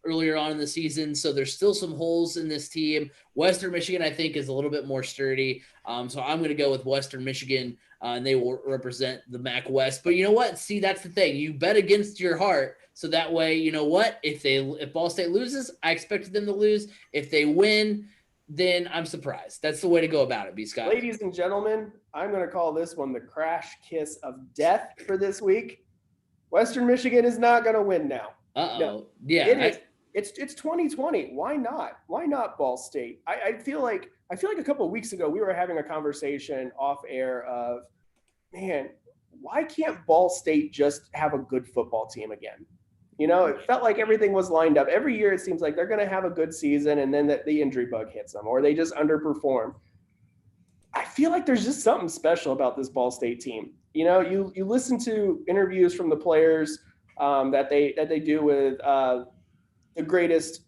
earlier on in the season, so there's still some holes in this team. Western Michigan, I think, is a little bit more sturdy, so I'm going to go with Western Michigan, and they will represent the MAC West. But you know what? See, that's the thing. You bet against your heart. So that way, you know what? If Ball State loses, I expected them to lose. If they win, then I'm surprised. That's the way to go about it, B. Scott. Ladies and gentlemen, I'm going to call this one the crash kiss of death for this week. Western Michigan is not going to win now. No, yeah. It's 2020. Why not? Why not Ball State? I feel like a couple of weeks ago we were having a conversation off air of, man, why can't Ball State just have a good football team again? It felt like everything was lined up. Every year it seems like they're going to have a good season and then the injury bug hits them or they just underperform. I feel like there's just something special about this Ball State team. You listen to interviews from the players that they do with the greatest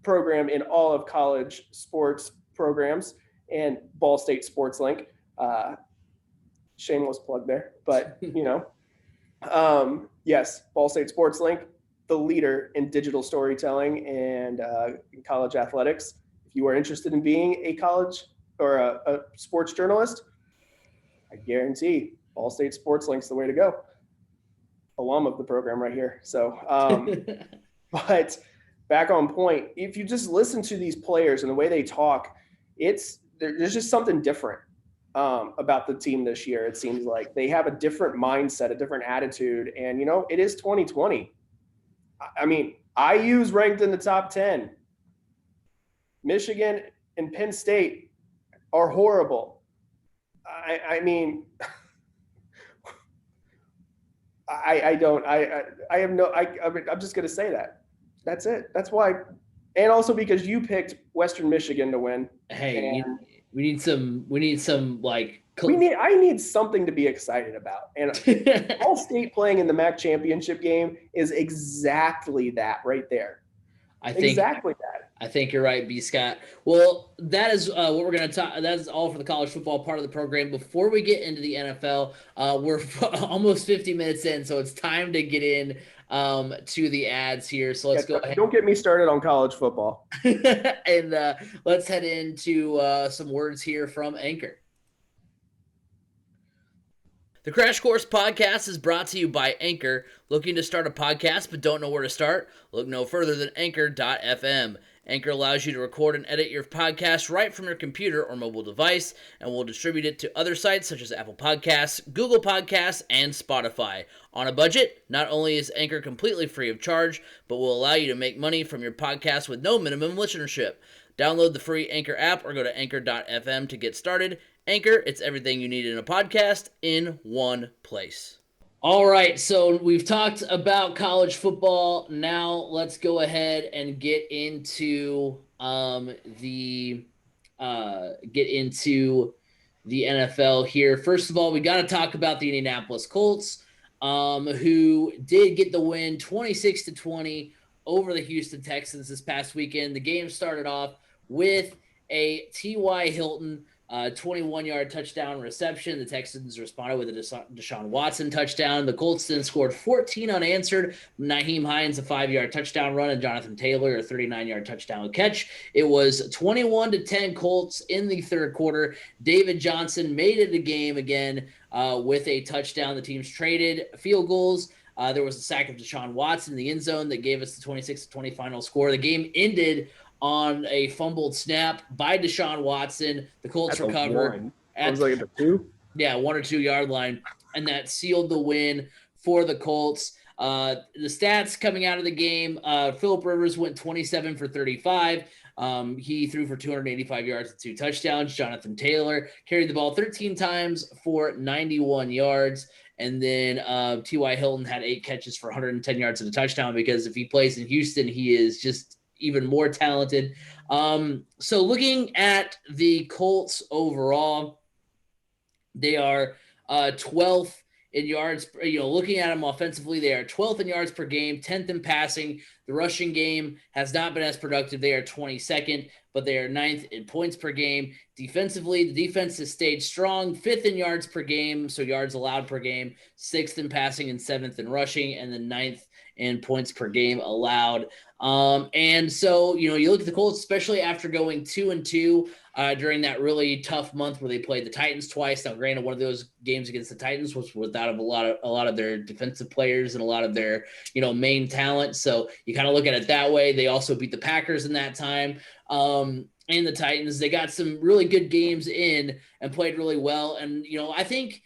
program in all of college sports programs and Ball State Sports Link. Shameless plug there, but yes, Ball State Sports Link, the leader in digital storytelling and college athletics. If you are interested in being a college or a sports journalist, I guarantee Ball State Sports Link's the way to go. Alum of the program right here. So, but back on point, if you just listen to these players and the way they talk, there's just something different about the team this year. It seems like they have a different mindset, a different attitude. And, it is 2020. I mean, IU's ranked in the top 10. Michigan and Penn State are horrible. I'm just going to say that. That's it. That's why. And also because you picked Western Michigan to win. Hey, we need some I need something to be excited about. And Ball State playing in the MAC championship game is exactly that right there. I think you're right, B. Scott. Well, that is what we're going to talk. That is all for the college football part of the program. Before we get into the NFL, we're almost 50 minutes in, so it's time to get in to the ads here. So let's go ahead. Don't get me started on college football. And let's head into some words here from Anchor. The Crash Course Podcast is brought to you by Anchor. Looking to start a podcast but don't know where to start? Look no further than Anchor.fm. Anchor allows you to record and edit your podcast right from your computer or mobile device and will distribute it to other sites such as Apple Podcasts, Google Podcasts, and Spotify. On a budget, not only is Anchor completely free of charge, but will allow you to make money from your podcast with no minimum listenership. Download the free Anchor app or go to Anchor.fm to get started. Anchor, it's everything you need in a podcast in one place. All right, so we've talked about college football. Now let's go ahead and get into the NFL here. First of all, we got to talk about the Indianapolis Colts, who did get the win 26-20 over the Houston Texans this past weekend. The game started off with a T.Y. Hilton 21-yard touchdown reception. The Texans responded with a Deshaun Watson touchdown. The Colts then scored 14 unanswered. Nyheim Hines, a 5-yard touchdown run, and Jonathan Taylor, a 39-yard touchdown catch. It was 21-10 Colts in the third quarter. David Johnson made it a game again with a touchdown. The teams traded field goals. There was a sack of Deshaun Watson in the end zone that gave us the 26-20 final score. The game ended on a fumbled snap by Deshaun Watson. The Colts recovered. It was like at the 2? Yeah, 1 or 2 yard line, and that sealed the win for the Colts. The stats coming out of the game, Phillip Rivers went 27 for 35. He threw for 285 yards and 2 touchdowns. Jonathan Taylor carried the ball 13 times for 91 yards. And then T.Y. Hilton had 8 catches for 110 yards and a touchdown, because if he plays in Houston, he is just even more talented. So looking at the Colts overall, they are 12th in yards. Looking at them offensively, they are 12th in yards per game, 10th in passing. The rushing game has not been as productive. They are 22nd, but they are 9th in points per game. Defensively, the defense has stayed strong, 5th in yards per game, so yards allowed per game, 6th in passing and 7th in rushing, and then 9th in points per game allowed. And so, you look at the Colts, especially after going 2-2 during that really tough month where they played the Titans twice. Now, granted, one of those games against the Titans was without a lot of their defensive players and a lot of their, main talent. So you kind of look at it that way. They also beat the Packers in that time. And the Titans, they got some really good games in and played really well. And, I think,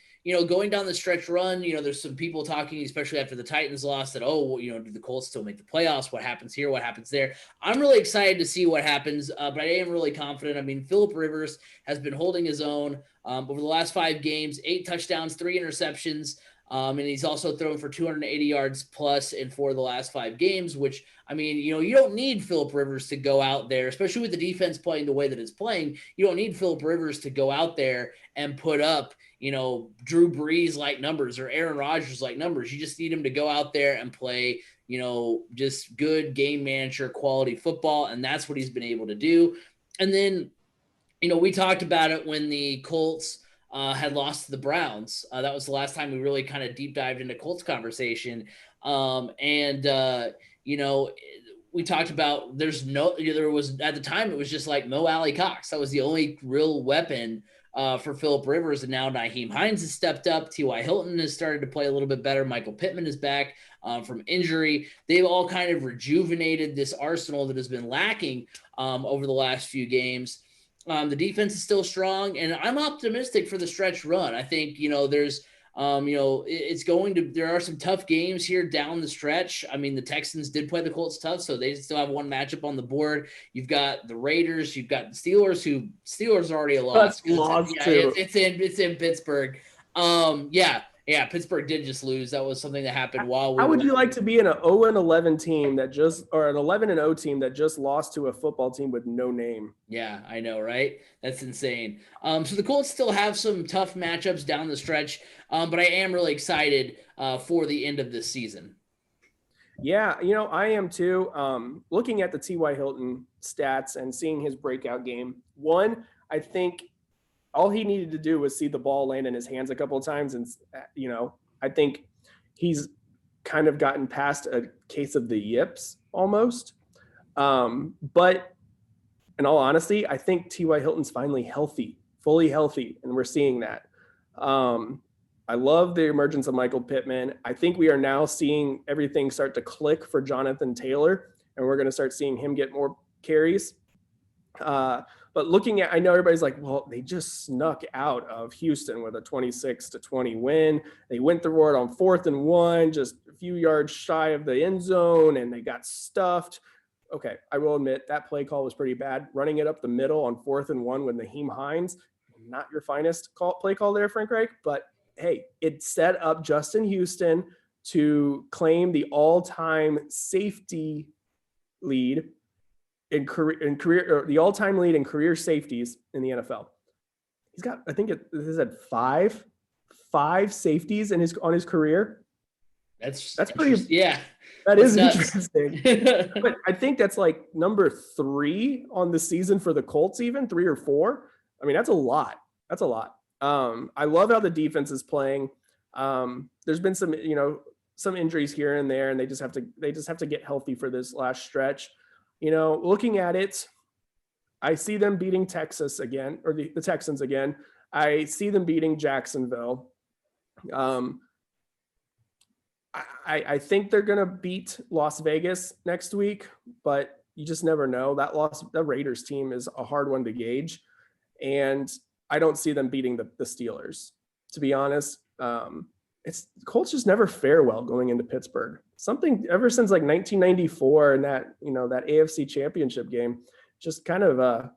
going down the stretch run, there's some people talking, especially after the Titans lost, that, do the Colts still make the playoffs? What happens here? What happens there? I'm really excited to see what happens, but I am really confident. I mean, Phillip Rivers has been holding his own over the last 5 games, 8 touchdowns, 3 interceptions, and he's also thrown for 280 yards plus in 4 of the last 5 games, which, I mean, you don't need Phillip Rivers to go out there, especially with the defense playing the way that it's playing. You don't need Phillip Rivers to go out there and put up, Drew Brees-like numbers or Aaron Rodgers-like numbers. You just need him to go out there and play, just good game manager quality football, and that's what he's been able to do. And then, we talked about it when the Colts had lost to the Browns. That was the last time we really kind of deep dived into Colts conversation. We talked about there was at the time, it was just like Mo Alley Cox. That was the only real weapon for Phillip Rivers. And now Nyheim Hines has stepped up. T.Y. Hilton has started to play a little bit better. Michael Pittman is back from injury. They've all kind of rejuvenated this arsenal that has been lacking over the last few games. The defense is still strong, and I'm optimistic for the stretch run. I think, there's there are some tough games here down the stretch. I mean, the Texans did play the Colts tough, so they still have one matchup on the board. You've got the Raiders, you've got the Steelers, Steelers already lost. It's in Pittsburgh. Pittsburgh did just lose. That was something that happened while we How would you like to be in an 0-11 team an 11-0 team that just lost to a football team with no name? Yeah, I know, right? That's insane. So the Colts still have some tough matchups down the stretch, but I am really excited for the end of this season. Yeah, I am too. Looking at the T.Y. Hilton stats and seeing his breakout game, I think all he needed to do was see the ball land in his hands a couple of times. And, I think he's kind of gotten past a case of the yips almost. But in all honesty, I think T.Y. Hilton's finally healthy, fully healthy. And we're seeing that. I love the emergence of Michael Pittman. I think we are now seeing everything start to click for Jonathan Taylor, and we're going to start seeing him get more carries. But looking at, I know everybody's like, well, they just snuck out of Houston with a 26-20 win. They went through it on 4th and 1, just a few yards shy of the end zone, and they got stuffed. Okay, I will admit that play call was pretty bad. Running it up the middle on 4th and 1 with Naheem Hines, not your finest play call there, Frank Reich, but hey, it set up Justin Houston to claim the all-time safety lead in career, or the all-time lead in career safeties in the NFL. He's got, I think it said five safeties on his career. That's pretty, yeah. That is interesting. But I think that's like number 3 on the season for the Colts, even 3 or 4. I mean, that's a lot. I love how the defense is playing. There's been some injuries here and there, and they just have to get healthy for this last stretch. Looking at it, I see them beating Texas again, or the Texans again. I see them beating Jacksonville. I think they're going to beat Las Vegas next week, but you just never know. The Raiders team is a hard one to gauge, and I don't see them beating the Steelers, to be honest. Colts just never fare well going into Pittsburgh. Something ever since like 1994 and that AFC Championship game, just kind of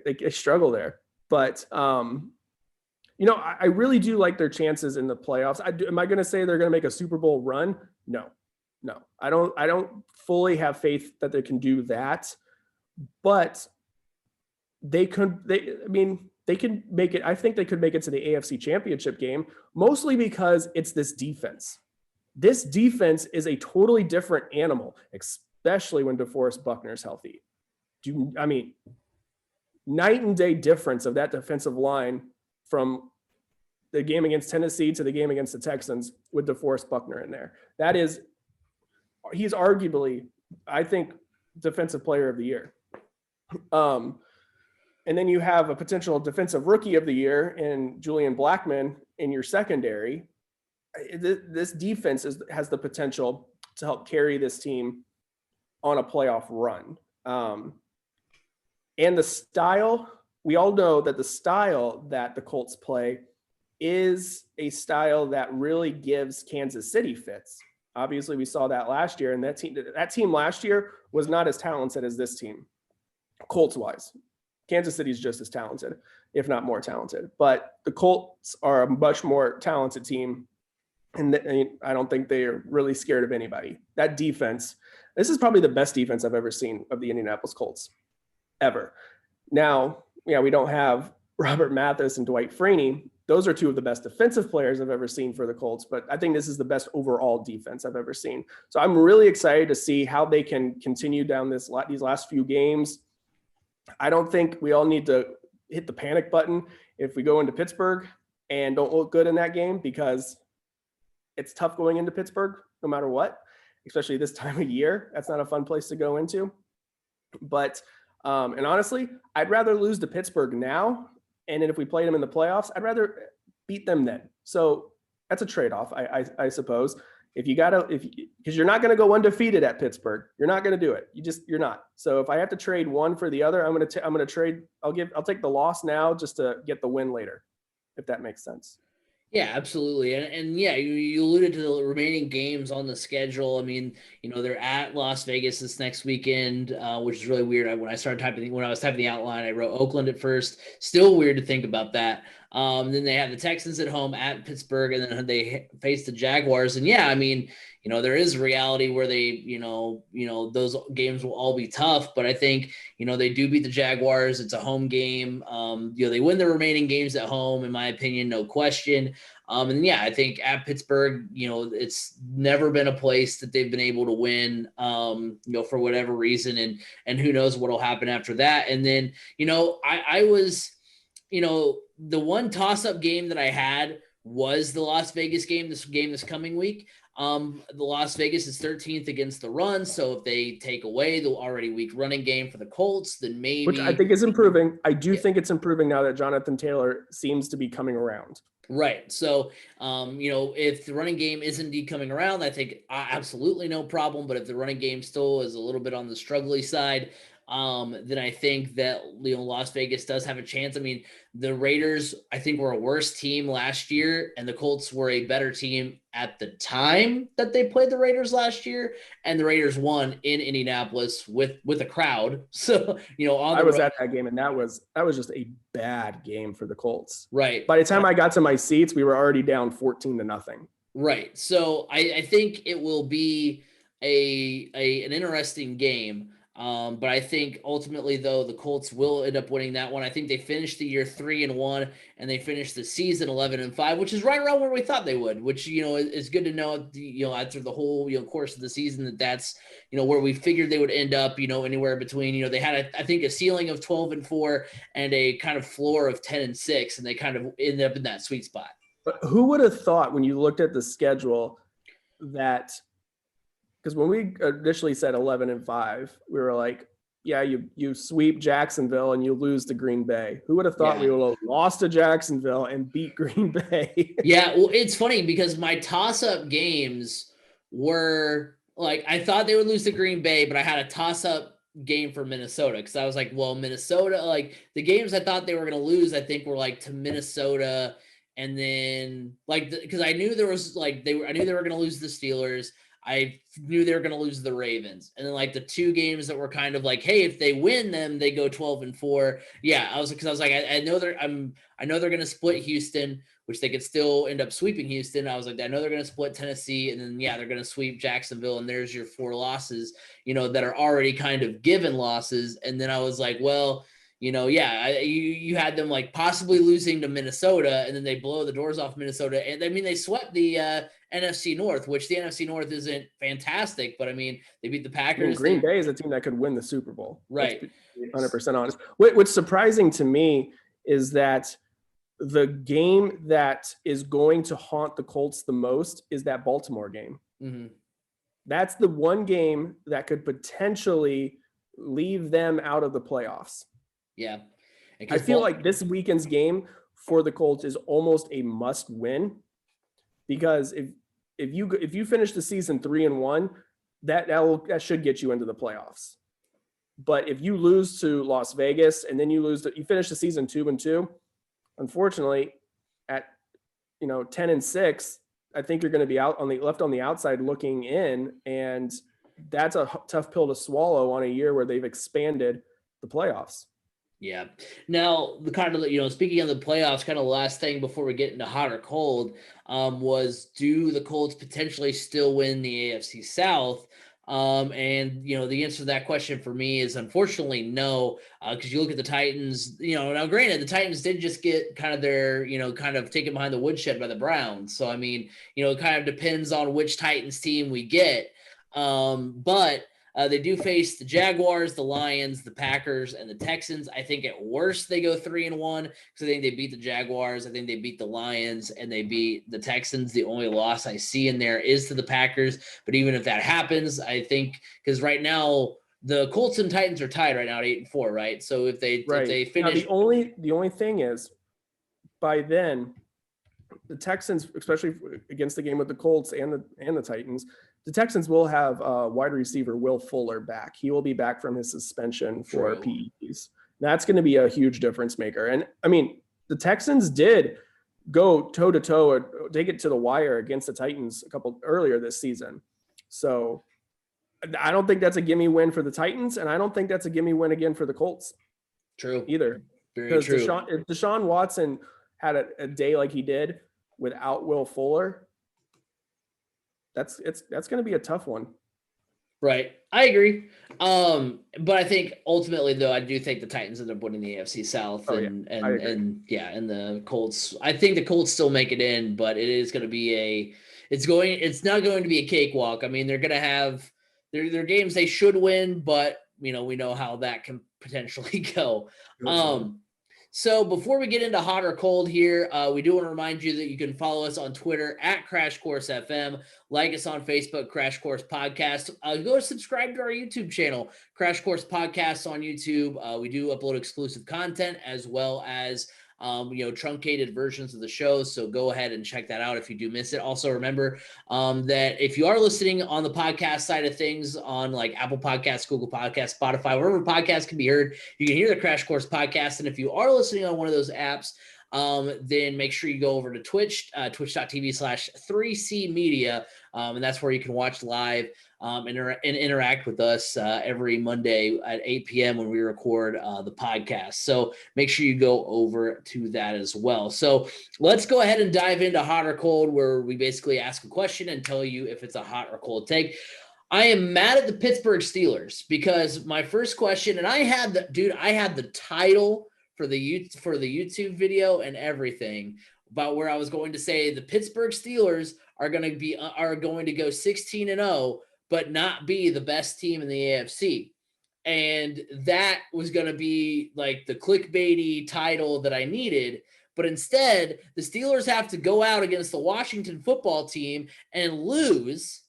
they struggle there. But I really do like their chances in the playoffs. Am I going to say they're going to make a Super Bowl run? No. I don't fully have faith that they can do that, but they can make it. I think they could make it to the AFC Championship game, mostly because it's this defense. This defense is a totally different animal, especially when DeForest Buckner is healthy. Night and day difference of that defensive line from the game against Tennessee to the game against the Texans with DeForest Buckner in there. He's arguably, I think, defensive player of the year. And then you have a potential defensive rookie of the year in Julian Blackmon in your secondary. This defense has the potential to help carry this team on a playoff run. And the style, we all know that the style that the Colts play is a style that really gives Kansas City fits. Obviously, we saw that last year, and that team last year was not as talented as this team, Colts-wise. Kansas City is just as talented, if not more talented. But the Colts are a much more talented team, and I don't think they are really scared of anybody. That defense, this is probably the best defense I've ever seen of the Indianapolis Colts, ever. Now, we don't have Robert Mathis and Dwight Freeney. Those are two of the best defensive players I've ever seen for the Colts, but I think this is the best overall defense I've ever seen. So I'm really excited to see how they can continue down these last few games. I don't think we all need to hit the panic button if we go into Pittsburgh and don't look good in that game, because it's tough going into Pittsburgh no matter what, especially this time of year. That's not a fun place to go into. But, and honestly, I'd rather lose to Pittsburgh now. And then if we played them in the playoffs, I'd rather beat them then. So that's a trade-off, I suppose. Because you're not going to go undefeated at Pittsburgh. You're not going to do it. You're not. So if I have to trade one for the other, I'm going to trade. I'll take the loss now just to get the win later, if that makes sense. Yeah, absolutely. And yeah, you alluded to the remaining games on the schedule. I mean, they're at Las Vegas this next weekend, which is really weird. When I was typing the outline, I wrote Oakland at first. Still weird to think about that. Then they have the Texans at home at Pittsburgh, and then they face the Jaguars. And yeah, I mean, there is a reality where they, those games will all be tough, but I think, they do beat the Jaguars. It's a home game. They win the remaining games at home, in my opinion, no question. And yeah, I think at Pittsburgh, it's never been a place that they've been able to win, for whatever reason, and who knows what'll happen after that. And then, I was, the one toss-up game that I had was the Las Vegas game, this coming week. The Las Vegas is 13th against the run, so if they take away the already weak running game for the Colts, then maybe, which I think is improving. I do think it's improving now that Jonathan Taylor seems to be coming around. Right. So, if the running game is indeed coming around, I think absolutely no problem. But if the running game still is a little bit on the struggly side, then I think that Las Vegas does have a chance. I mean, the Raiders, I think, were a worse team last year, and the Colts were a better team at the time that they played the Raiders last year, and the Raiders won in Indianapolis with a crowd. So, on I the was road, at that game, and that was just a bad game for the Colts. right. By the time I got to my seats, we were already down 14-0. Right. So I think it will be an interesting game. But I think ultimately, though, the Colts will end up winning that one. I think they finished the year 3-1, and they finished the season 11-5, which is right around where we thought they would. Which is good to know. After the whole course of the season, that's where we figured they would end up. Anywhere between they had I think a ceiling of 12-4 and a kind of floor of 10-6, and they kind of ended up in that sweet spot. But who would have thought when you looked at the schedule that, because when we initially said 11-5, we were like, yeah, you sweep Jacksonville and you lose to Green Bay. Who would have thought we would have lost to Jacksonville and beat Green Bay? Yeah, well, it's funny because my toss-up games were like, I thought they would lose to Green Bay, but I had a toss-up game for Minnesota because I was like, well, Minnesota, like the games I thought they were going to lose, I think were like to Minnesota. And then because I knew there was I knew they were going to lose the Steelers. I knew they were going to lose the Ravens. And then the two games that were kind of like, hey, if they win them, they go 12-4. Yeah, I was like, I know they're going to split Houston, which they could still end up sweeping Houston. I was like, I know they're going to split Tennessee, and then they're going to sweep Jacksonville, and there's your 4 losses, that are already kind of given losses. And then I was like, well, you had them possibly losing to Minnesota, and then they blow the doors off Minnesota. And I mean, they swept the NFC North, which the NFC North isn't fantastic, but I mean, they beat the Packers. Green Bay is a team that could win the Super Bowl. Right. 100% honest. What's surprising to me is that the game that is going to haunt the Colts the most is that Baltimore game. Mm-hmm. That's the one game that could potentially leave them out of the playoffs. Yeah. I feel like this weekend's game for the Colts is almost a must win, because if you finish the season 3-1, that should get you into the playoffs. But if you lose to Las Vegas and then you finish the season 2-2, unfortunately at 10-6, I think you're going to be left on the outside looking in, and that's a tough pill to swallow on a year where they've expanded the playoffs. Yeah. Now, the kind of, speaking of the playoffs, kind of the last thing before we get into hot or cold, was do the Colts potentially still win the AFC South? And the answer to that question for me is unfortunately no, because you look at the Titans, now granted, the Titans did just get kind of their, kind of taken behind the woodshed by the Browns. So, I mean, it kind of depends on which Titans team we get. But they do face the Jaguars, the Lions, the Packers, and the Texans. I think at worst they go 3-1 because I think they beat the Jaguars. I think they beat the Lions and they beat the Texans. The only loss I see in there is to the Packers. But even if that happens, I think because right now the Colts and Titans are tied right now at 8-4, right? So if they finish, now, the only thing is, by then, the Texans, especially against the game with the Colts and the Titans, the Texans will have wide receiver Will Fuller back. He will be back from his suspension for PEDs. That's going to be a huge difference maker. And I mean, the Texans did go toe to toe, take it to the wire against the Titans a couple earlier this season. So I don't think that's a gimme win for the Titans, and I don't think that's a gimme win again for the Colts. True. Either. Very true. If Deshaun Watson had a day like he did without Will Fuller, that's going to be a tough one. Right. I agree. But I think ultimately though, I do think the Titans end up winning the AFC South and the Colts. I think the Colts still make it in, but it is going to be it's not going to be a cakewalk. I mean, they're going to have their games they should win, but we know how that can potentially go. So before we get into hot or cold here, we do want to remind you that you can follow us on Twitter at Crash Course FM, like us on Facebook, Crash Course Podcast. Go subscribe to our YouTube channel, Crash Course Podcasts on YouTube. We do upload exclusive content as well as truncated versions of the show. So go ahead and check that out if you do miss it. Also remember that if you are listening on the podcast side of things on like Apple Podcasts, Google Podcasts, Spotify, wherever podcasts can be heard, you can hear the Crash Course podcast. And if you are listening on one of those apps, then make sure you go over to Twitch, twitch.tv/3C Media. And that's where you can watch live and interact with us every Monday at 8 p.m. when we record the podcast. So make sure you go over to that as well. So let's go ahead and dive into hot or cold, where we basically ask a question and tell you if it's a hot or cold take. I am mad at the Pittsburgh Steelers because my first question, and I had the title for the YouTube video and everything about where I was going to say the Pittsburgh Steelers are going to go 16-0, but not be the best team in the AFC. And that was going to be like the clickbaity title that I needed. But instead, the Steelers have to go out against the Washington football team and lose.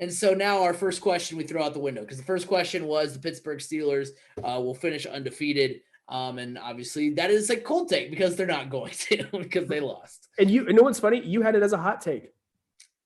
And so now our first question we throw out the window, because the first question was the Pittsburgh Steelers will finish undefeated. And obviously that is a cold take because they're not going to because they lost. And you know what's funny? You had it as a hot take.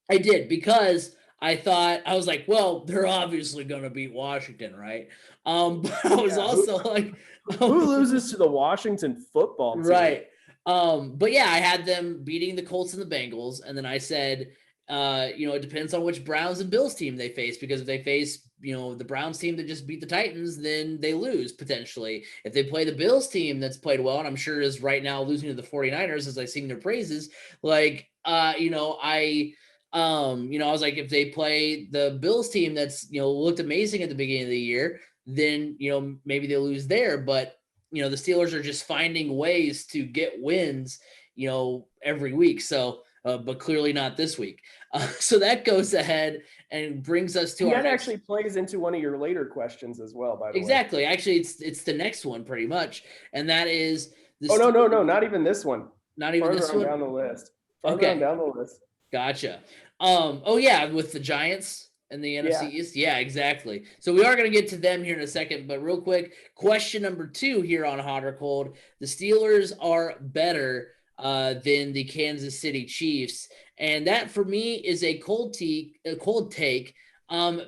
I did, because I was like, well, they're obviously going to beat Washington, right? But I was also like, who loses to the Washington football team? Right. But yeah, I had them beating the Colts and the Bengals. And then I said, it depends on which Browns and Bills team they face, because if they face, the Browns team that just beat the Titans, then they lose potentially. If they play the Bills team that's played well, and I'm sure is right now losing to the 49ers as I sing their praises, like, I was like, if they play the Bills team that's, looked amazing at the beginning of the year, then, maybe they lose there. But, the Steelers are just finding ways to get wins, every week. So, but clearly not this week. So that goes ahead and brings us to that actually plays into one of your later questions as well, by the way. Exactly. Actually, it's the next one pretty much. And that is no, not even this one. Not even this one. Down the list. Okay. Down the list. Gotcha. With the Giants and the NFC East. Yeah, exactly. So we are going to get to them here in a second, but real quick, question number 2 here on Hot or Cold. The Steelers are better than the Kansas City Chiefs. And that for me is a cold take,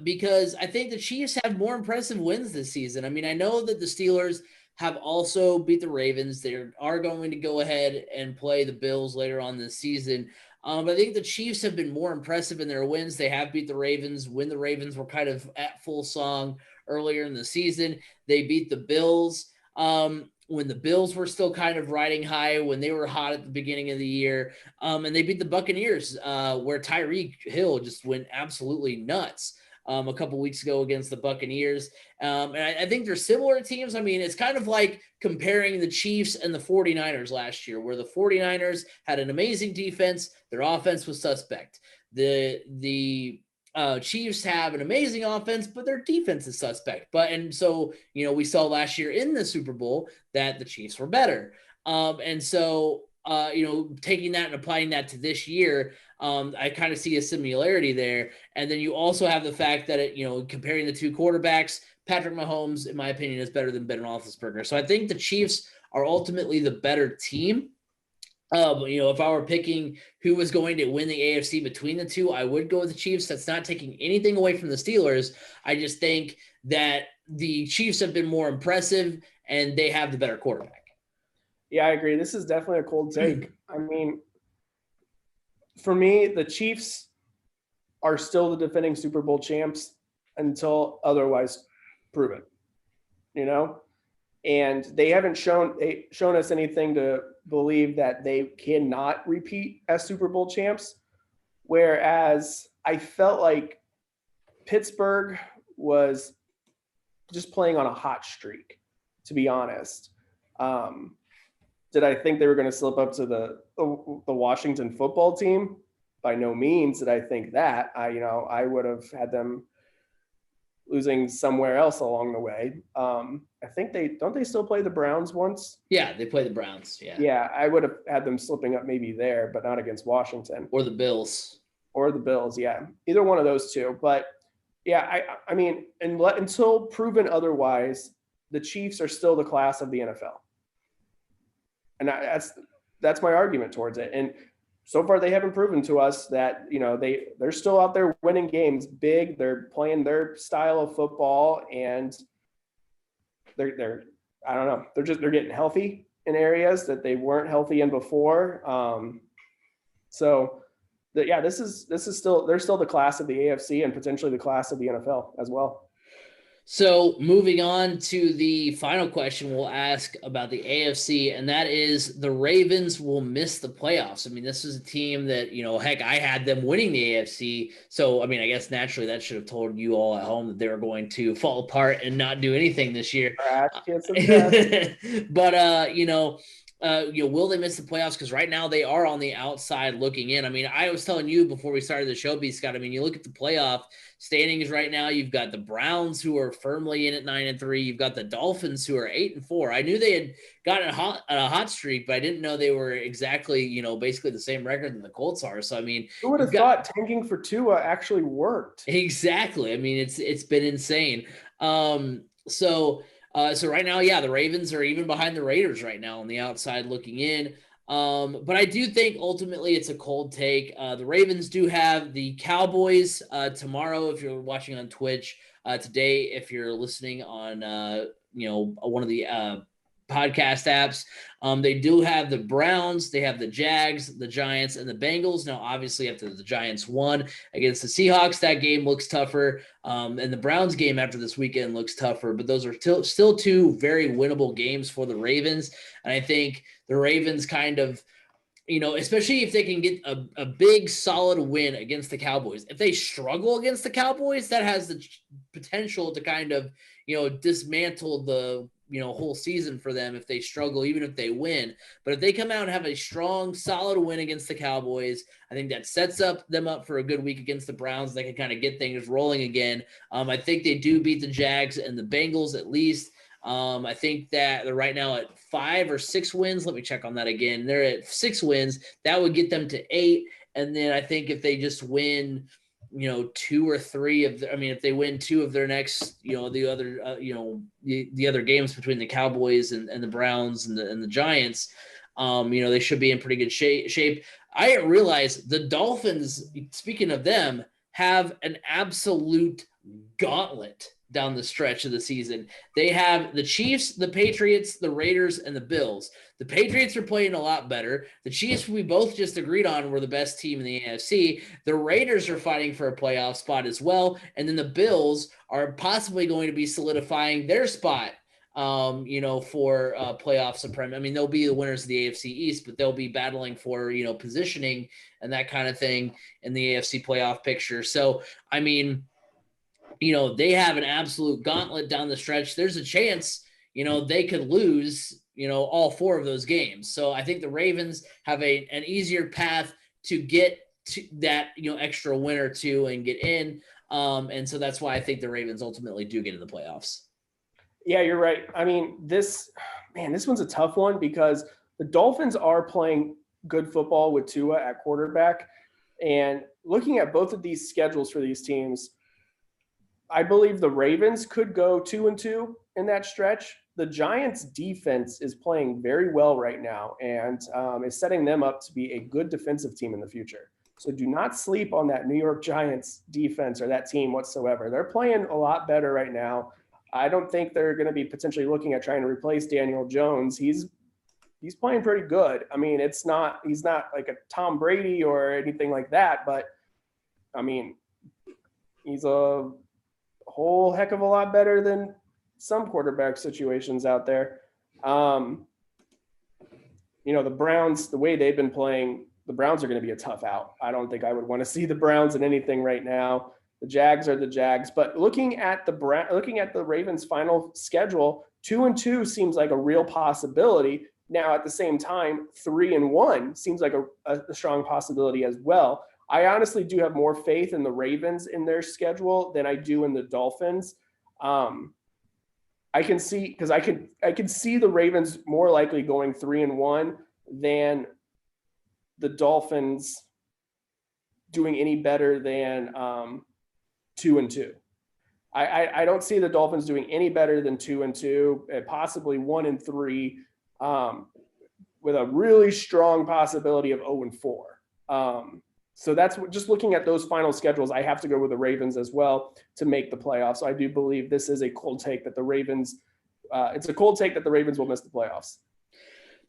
because I think the Chiefs have more impressive wins this season. I mean, I know that the Steelers have also beat the Ravens. They are going to go ahead and play the Bills later on this season. But I think the Chiefs have been more impressive in their wins. They have beat the Ravens when the Ravens were kind of at full song earlier in the season. They beat the Bills when the Bills were still kind of riding high, when they were hot at the beginning of the year. And they beat the Buccaneers where Tyreek Hill just went absolutely nuts a couple weeks ago against the Buccaneers. And I think they're similar teams. I mean, it's kind of like comparing the Chiefs and the 49ers last year, where the 49ers had an amazing defense. Their offense was suspect. The Chiefs have an amazing offense, but their defense is suspect. And so, we saw last year in the Super Bowl that the Chiefs were better. And so, taking that and applying that to this year, I kind of see a similarity there. And then you also have the fact that, comparing the two quarterbacks, Patrick Mahomes, in my opinion, is better than Ben Roethlisberger. So I think the Chiefs are ultimately the better team. If I were picking who was going to win the AFC between the two, I would go with the Chiefs. That's not taking anything away from the Steelers. I just think that the Chiefs have been more impressive and they have the better quarterback. Yeah, I agree. This is definitely a cold take. I mean, for me, the Chiefs are still the defending Super Bowl champs until otherwise proven, and they haven't shown us anything to believe that they cannot repeat as Super Bowl champs. Whereas I felt like Pittsburgh was just playing on a hot streak, to be honest. Did I think they were going to slip up to the Washington football team? By no means did I think that. I would have had them losing somewhere else along the way. I think they still play the Browns once? Yeah, they play the Browns. Yeah. Yeah, I would have had them slipping up maybe there, but not against Washington. Or the Bills. Yeah. Either one of those two. But yeah, I mean, until proven otherwise, the Chiefs are still the class of the NFL. And that's my argument towards it. And so far they haven't proven to us that, they're still out there winning games big. They're playing their style of football, and they're I don't know. They're getting healthy in areas that they weren't healthy in before. This is still, they're still the class of the AFC and potentially the class of the NFL as well. So moving on to the final question we'll ask about the AFC, and that is the Ravens will miss the playoffs. I mean, this is a team that, heck, I had them winning the AFC. So, I mean, I guess naturally that should have told you all at home that they were going to fall apart and not do anything this year. But, will they miss the playoffs? Because right now they are on the outside looking in. I mean, I was telling you before we started the show, B. Scott, I mean, you look at the playoff standings right now. You've got the Browns, who are firmly in at 9-3. You've got the Dolphins, who are 8-4. I knew they had gotten a hot streak, but I didn't know they were exactly, basically the same record that the Colts are. So I mean, who would have thought tanking for Tua actually worked? Exactly. I mean, it's been insane. So right now, yeah, the Ravens are even behind the Raiders right now on the outside looking in. But I do think ultimately it's a cold take. The Ravens do have the Cowboys tomorrow if you're watching on Twitch, today if you're listening on one of the podcast apps. They do have the Browns, they have the Jags, the Giants, and the Bengals. Now, obviously, after the Giants won against the Seahawks, that game looks tougher. And the Browns game after this weekend looks tougher, but those are still two very winnable games for the Ravens. And I think the Ravens kind of, especially if they can get a big solid win against the Cowboys. If they struggle against the Cowboys, that has the potential to kind of, dismantle the whole season for them if they struggle, even if they win. But if they come out and have a strong, solid win against the Cowboys, I think that sets them up for a good week against the Browns. They can kind of get things rolling again. I think they do beat the Jags and the Bengals at least. I think that they're right now at 5 or 6 wins. Let me check on that again. They're at 6 wins. That would get them to 8. And then I think if they just win, 2 or 3 of if they win 2 of their next, the other games between the Cowboys and the Browns and the Giants, they should be in pretty good shape. I didn't realize the Dolphins, speaking of them, have an absolute gauntlet down the stretch of the season. They have the Chiefs, the Patriots, the Raiders, and the Bills. The Patriots are playing a lot better. The Chiefs, we both just agreed on, were the best team in the AFC. The Raiders are fighting for a playoff spot as well. And then the Bills are possibly going to be solidifying their spot, for playoff supremacy. I mean, they'll be the winners of the AFC East, but they'll be battling for, positioning and that kind of thing in the AFC playoff picture. So, I mean, they have an absolute gauntlet down the stretch. There's a chance, they could lose, all 4 of those games. So I think the Ravens have an easier path to get to that, extra win or 2 and get in. And so that's why I think the Ravens ultimately do get in the playoffs. Yeah, you're right. I mean, this one's a tough one because the Dolphins are playing good football with Tua at quarterback. And looking at both of these schedules for these teams, I believe the Ravens could go 2-2 in that stretch. The Giants defense is playing very well right now and is setting them up to be a good defensive team in the future. So do not sleep on that New York Giants defense or that team whatsoever. They're playing a lot better right now. I don't think they're going to be potentially looking at trying to replace Daniel Jones. He's playing pretty good. I mean, he's not like a Tom Brady or anything like that, but I mean, he's a whole heck of a lot better than some quarterback situations out there. The Browns, the way they've been playing, the Browns are going to be a tough out. I don't think I would want to see the Browns in anything right now. The Jags are the Jags, but looking at the Ravens' final schedule, 2-2 seems like a real possibility. Now, at the same time, 3-1 seems like a strong possibility as well. I honestly do have more faith in the Ravens in their schedule than I do in the Dolphins. I can see the Ravens more likely going 3-1 than the Dolphins doing any better than 2-2. I don't see the Dolphins doing any better than 2-2, possibly 1-3, with a really strong possibility of 0-4. So that's just looking at those final schedules. I have to go with the Ravens as well to make the playoffs. So I do believe this is a cold take that the Ravens. It's a cold take that the Ravens will miss the playoffs.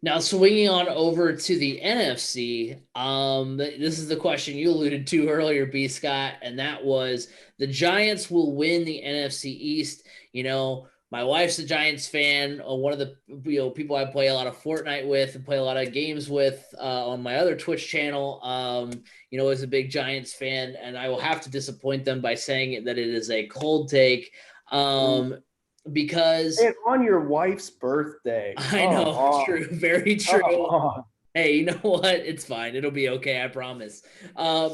Now, swinging on over to the NFC, this is the question you alluded to earlier, B. Scott, and that was the Giants will win the NFC East. You know, my wife's a Giants fan. One of the people I play a lot of Fortnite with and play a lot of games with on my other Twitch channel, is a big Giants fan, and I will have to disappoint them by saying that it is a cold take. Because and on your wife's birthday. I know, true, very true. Hey, you know what? It's fine. It'll be okay. I promise.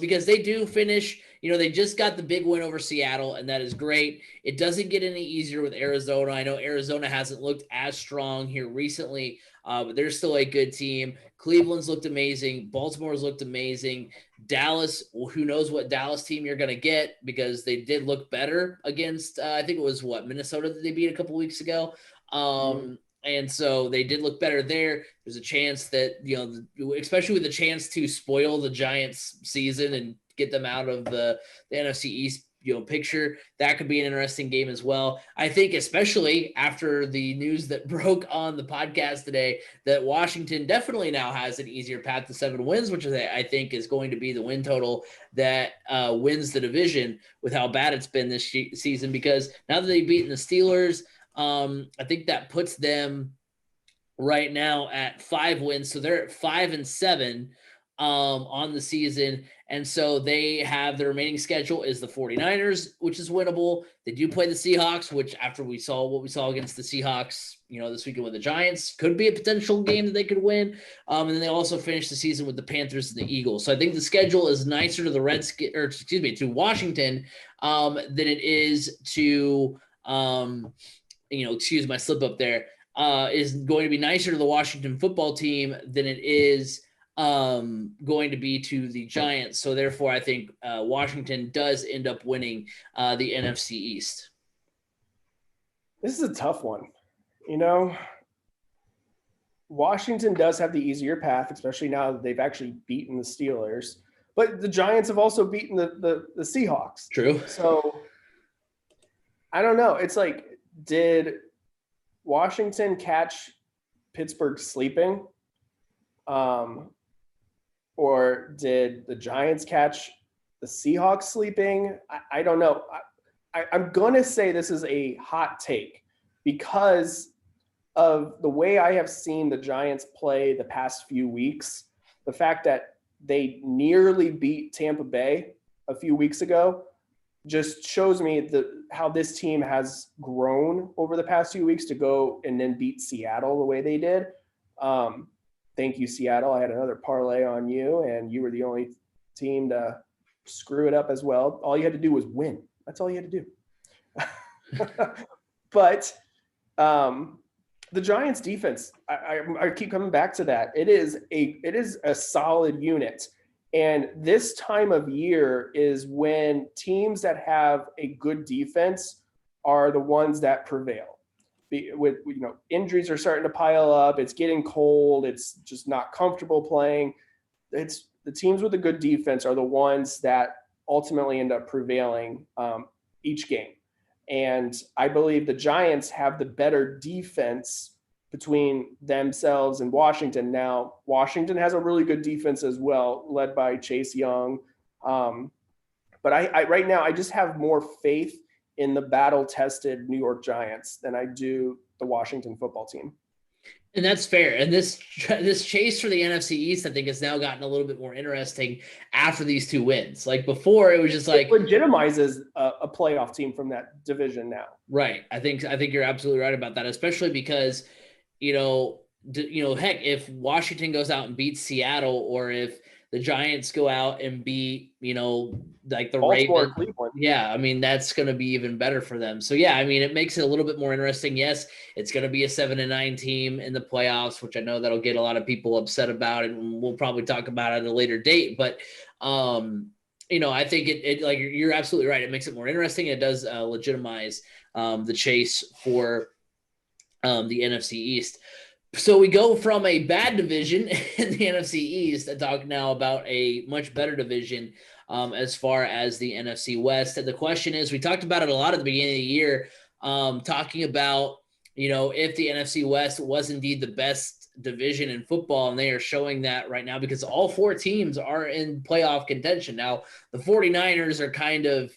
Because they do finish, they just got the big win over Seattle, and that is great. It doesn't get any easier with Arizona. I know Arizona hasn't looked as strong here recently, but they're still a good team. Cleveland's looked amazing. Baltimore's looked amazing. Dallas, who knows what Dallas team you're going to get, because they did look better against, I think it was Minnesota that they beat a couple weeks ago. And so they did look better there. There's a chance that, especially with the chance to spoil the Giants season and get them out of the NFC East, picture, that could be an interesting game as well. I think especially after the news that broke on the podcast today that Washington definitely now has an easier path to 7 wins, which I think is going to be the win total that wins the division with how bad it's been this season, because now that they've beaten the Steelers, I think that puts them right now at 5 wins. So they're at 5-7 on the season. And so they have the remaining schedule is the 49ers, which is winnable. They do play the Seahawks, which after we saw what we saw against the Seahawks, this weekend with the Giants, could be a potential game that they could win. And then they also finish the season with the Panthers and the Eagles. So I think the schedule is nicer to to Washington than it is to, excuse my slip up there, is going to be nicer to the Washington football team than it is going to be to the Giants. So therefore, I think Washington does end up winning the NFC East. This is a tough one. Washington does have the easier path, especially now that they've actually beaten the Steelers. But the Giants have also beaten the Seahawks. True. So I don't know. It's like, did Washington catch Pittsburgh sleeping? Or did the Giants catch the Seahawks sleeping? I don't know. I'm going to say this is a hot take because of the way I have seen the Giants play the past few weeks. The fact that they nearly beat Tampa Bay a few weeks ago just shows me how this team has grown over the past few weeks to go and then beat Seattle the way they did. Thank you, Seattle. I had another parlay on you, and you were the only team to screw it up as well. All you had to do was win. That's all you had to do. But the Giants defense, I keep coming back to that. It is a solid unit. And this time of year is when teams that have a good defense are the ones that prevail. With injuries are starting to pile up. It's getting cold. It's just not comfortable playing. It's the teams with a good defense are the ones that ultimately end up prevailing each game. And I believe the Giants have the better defense between themselves and Washington. Now, Washington has a really good defense as well, led by Chase Young. But I right now, I just have more faith in the battle-tested New York Giants than I do the Washington football team. And that's fair. And this chase for the NFC East, I think, has now gotten a little bit more interesting after these 2 wins. Like before, it was just like, it legitimizes a playoff team from that division now. Right. I think you're absolutely right about that, especially because, heck, if Washington goes out and beats Seattle, or if the Giants go out and beat, like the Ravens. Cleveland. Yeah, I mean, that's going to be even better for them. So, yeah, I mean, it makes it a little bit more interesting. Yes, it's going to be a 7-9 team in the playoffs, which I know that'll get a lot of people upset about, and we'll probably talk about it at a later date. But, I think it like you're absolutely right. It makes it more interesting. It does legitimize the chase for the NFC East. So we go from a bad division in the NFC East and talk now about a much better division as far as the NFC West. And the question is, we talked about it a lot at the beginning of the year, talking about, if the NFC West was indeed the best division in football, and they are showing that right now because all four teams are in playoff contention. Now, the 49ers are kind of,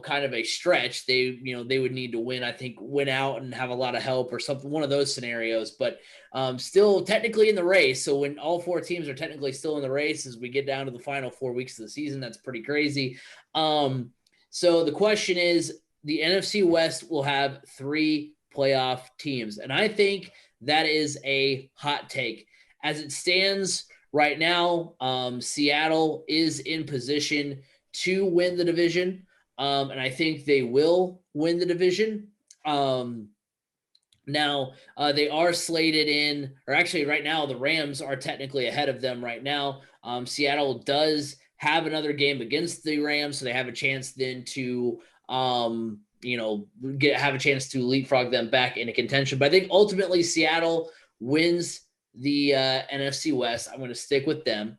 kind of a stretch. They would need to win, I think, win out and have a lot of help or something, one of those scenarios, but still technically in the race. So when all four teams are technically still in the race, as we get down to the final 4 weeks of the season, that's pretty crazy. So the question is, the NFC West will have 3 playoff teams. And I think that is a hot take. As it stands right now, Seattle is in position to win the division. And I think they will win the division. Now, they are slated in, or actually right now, the Rams are technically ahead of them right now. Seattle does have another game against the Rams, so they have a chance then to, have a chance to leapfrog them back into contention. But I think ultimately Seattle wins the NFC West. I'm going to stick with them.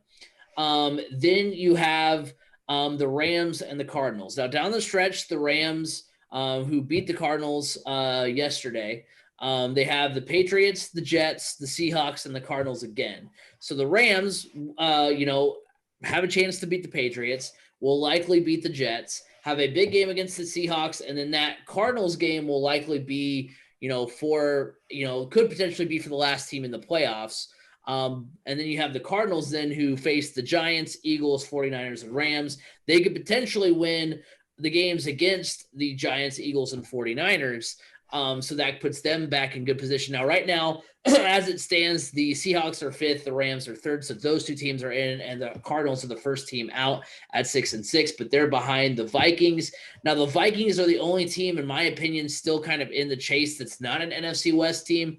Then you have the Rams and the Cardinals. Now, down the stretch, the Rams, who beat the Cardinals yesterday, they have the Patriots, the Jets, the Seahawks, and the Cardinals again. So the Rams, have a chance to beat the Patriots, will likely beat the Jets, have a big game against the Seahawks, and then that Cardinals game will likely be, could potentially be for the last team in the playoffs. And then you have the Cardinals then who face the Giants, Eagles, 49ers, and Rams. They could potentially win the games against the Giants, Eagles, and 49ers. So that puts them back in good position. Now, right now, as it stands, the Seahawks are 5th, the Rams are 3rd. So those two teams are in, and the Cardinals are the first team out at 6-6, but they're behind the Vikings. Now, the Vikings are the only team, in my opinion, still kind of in the chase that's not an NFC West team.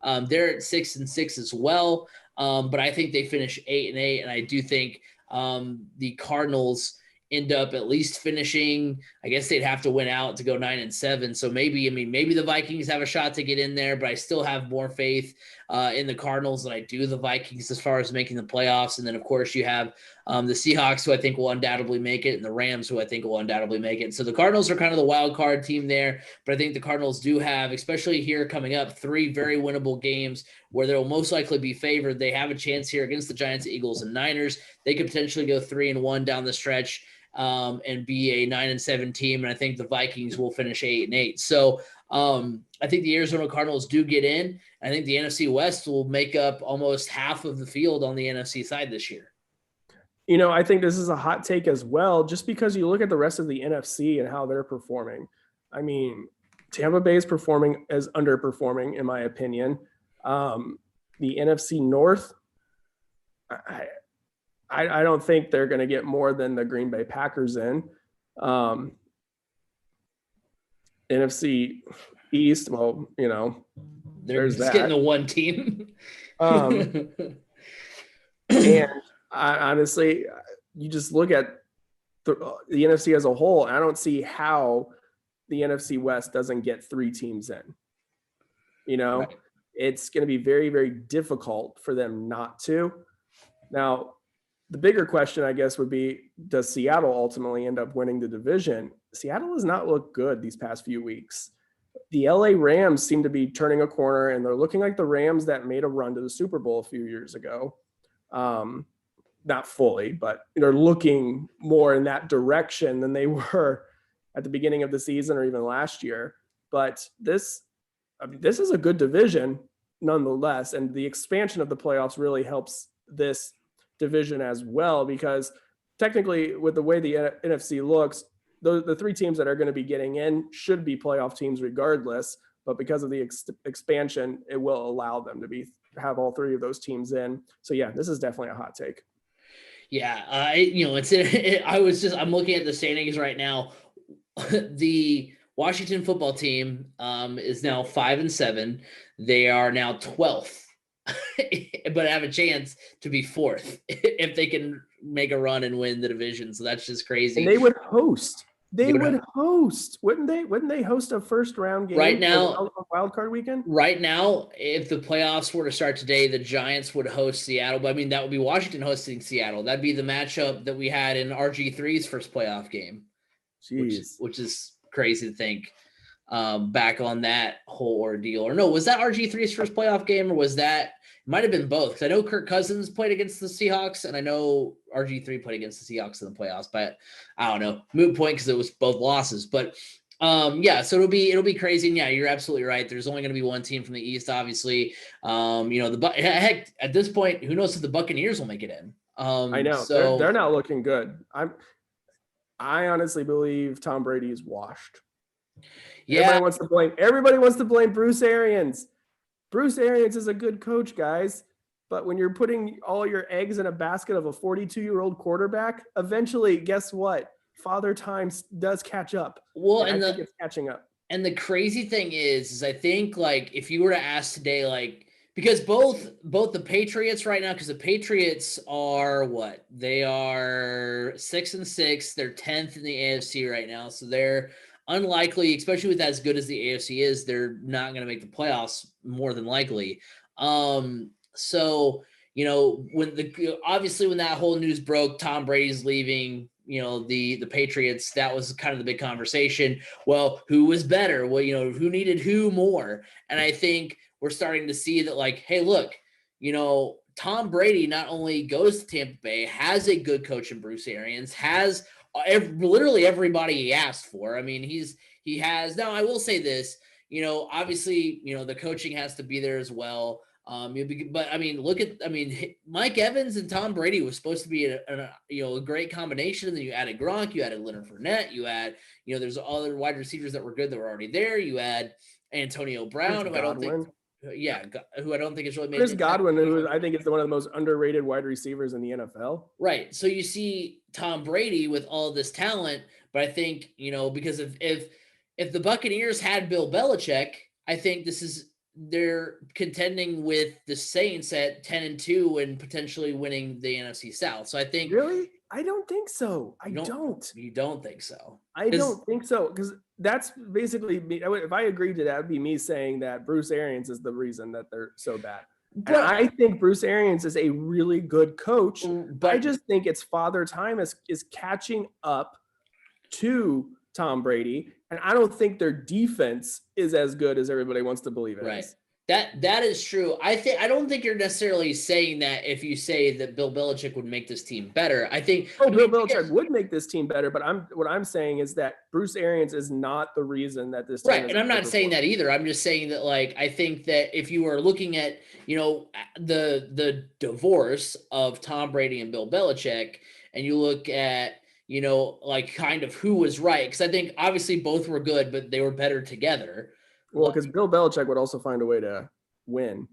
They're at 6-6 as well. But I think they finish 8-8, and I do think the Cardinals end up at least finishing. I guess they'd have to win out to go 9-7. So maybe the Vikings have a shot to get in there, but I still have more faith in the Cardinals than I do the Vikings as far as making the playoffs. And then of course you have the Seahawks, who I think will undoubtedly make it, and the Rams, who I think will undoubtedly make it. So the Cardinals are kind of the wild card team there, but I think the Cardinals do have, especially here coming up, 3 very winnable games where they'll most likely be favored. They have a chance here against the Giants, Eagles, and Niners. They could potentially go 3-1 down the stretch and be a 9-7 team. And I think the Vikings will finish 8-8. So I think the Arizona Cardinals do get in. I think the NFC West will make up almost half of the field on the NFC side this year. I think this is a hot take as well, just because you look at the rest of the NFC and how they're performing. I mean, Tampa Bay is performing as underperforming, in my opinion. The NFC North, I don't think they're going to get more than the Green Bay Packers in. NFC East, well, they're just getting the one team. And honestly, you just look at the NFC as a whole, and I don't see how the NFC West doesn't get 3 teams in. Right. It's going to be very, very difficult for them not to. Now, the bigger question, I guess, would be, does Seattle ultimately end up winning the division? Seattle has not looked good these past few weeks. The LA Rams seem to be turning a corner, and they're looking like the Rams that made a run to the Super Bowl a few years ago. Not fully, but they're looking more in that direction than they were at the beginning of the season or even last year. But this is a good division nonetheless, and the expansion of the playoffs really helps this division as well, because technically with the way the NFC looks, the 3 teams that are going to be getting in should be playoff teams regardless, but because of the expansion, it will allow them to have all 3 of those teams in. So yeah, this is definitely a hot take. Yeah, I'm looking at the standings right now. The Washington football team is now 5-7. They are now 12th, but have a chance to be 4th if they can make a run and win the division. So that's just crazy. And they would host. They would host, wouldn't they? Wouldn't they host a first round game right now? A wild card weekend? Right now, if the playoffs were to start today, the Giants would host Seattle. But I mean, that would be Washington hosting Seattle. That'd be the matchup that we had in RG3's first playoff game. Jeez. Which is crazy to think back on that whole ordeal. Or no, was that RG3's first playoff game, or was that – it might have been both, because I know Kirk Cousins played against the Seahawks, and I know RG3 played against the Seahawks in the playoffs, but I don't know. Moot point, because it was both losses. But yeah, so it'll be crazy. And yeah, you're absolutely right. There's only going to be one team from the East, obviously. Heck, at this point, who knows if the Buccaneers will make it in? I know. So they're not looking good. I honestly believe Tom Brady is washed. Yeah. Everybody wants to blame Bruce Arians. Bruce Arians is a good coach, guys. But when you're putting all your eggs in a basket of a 42-year-old quarterback, eventually, guess what? Father Time does catch up. Well, and I think it's catching up. And the crazy thing is I think, like, if you were to ask today, like, because both the Patriots right now, because the Patriots are what? They are 6-6. They're 10th in the AFC right now. So they're unlikely, especially with as good as the AFC is, they're not going to make the playoffs more than likely. So, you know, obviously when that whole news broke, Tom Brady's leaving, you know, the Patriots, that was kind of the big conversation. Well, who was better? Well, you know, who needed who more? And I think we're starting to see that, like, hey, look, you know, Tom Brady not only goes to Tampa Bay, has a good coach in Bruce Arians, has literally everybody he asked for. I mean, he has. Now, I will say this, you know, obviously, you know, the coaching has to be there as well. But I mean, Mike Evans and Tom Brady was supposed to be a great combination. And then you added Gronk, you added Leonard Fournette, you add, you know, there's other wide receivers that were good that were already there. You add Antonio Brown, who I don't think has really made. Chris Godwin, who I think is one of the most underrated wide receivers in the NFL. Right. So you see Tom Brady with all this talent, but I think, you know, because if the Buccaneers had Bill Belichick, I think they're contending with the Saints at 10-2 and potentially winning the NFC South. So I think really, I don't think so. You don't think so? I don't think so, because that's basically me. If I agreed to that, it'd be me saying that Bruce Arians is the reason that they're so bad. But and I think Bruce Arians is a really good coach. But I just think it's Father Time is catching up to Tom Brady, and I don't think their defense is as good as everybody wants to believe it is. That is true. I don't think you're necessarily saying that if you say that Bill Belichick would make this team better. I think Bill Belichick would make this team better, but what I'm saying is that Bruce Arians is not the reason that this team right. And I'm not saying that either. I'm just saying that, like, I think that if you were looking at, you know, the divorce of Tom Brady and Bill Belichick, and you look at, you know, like, kind of who was right, because I think obviously both were good, but they were better together. Well, because Bill Belichick would also find a way to win.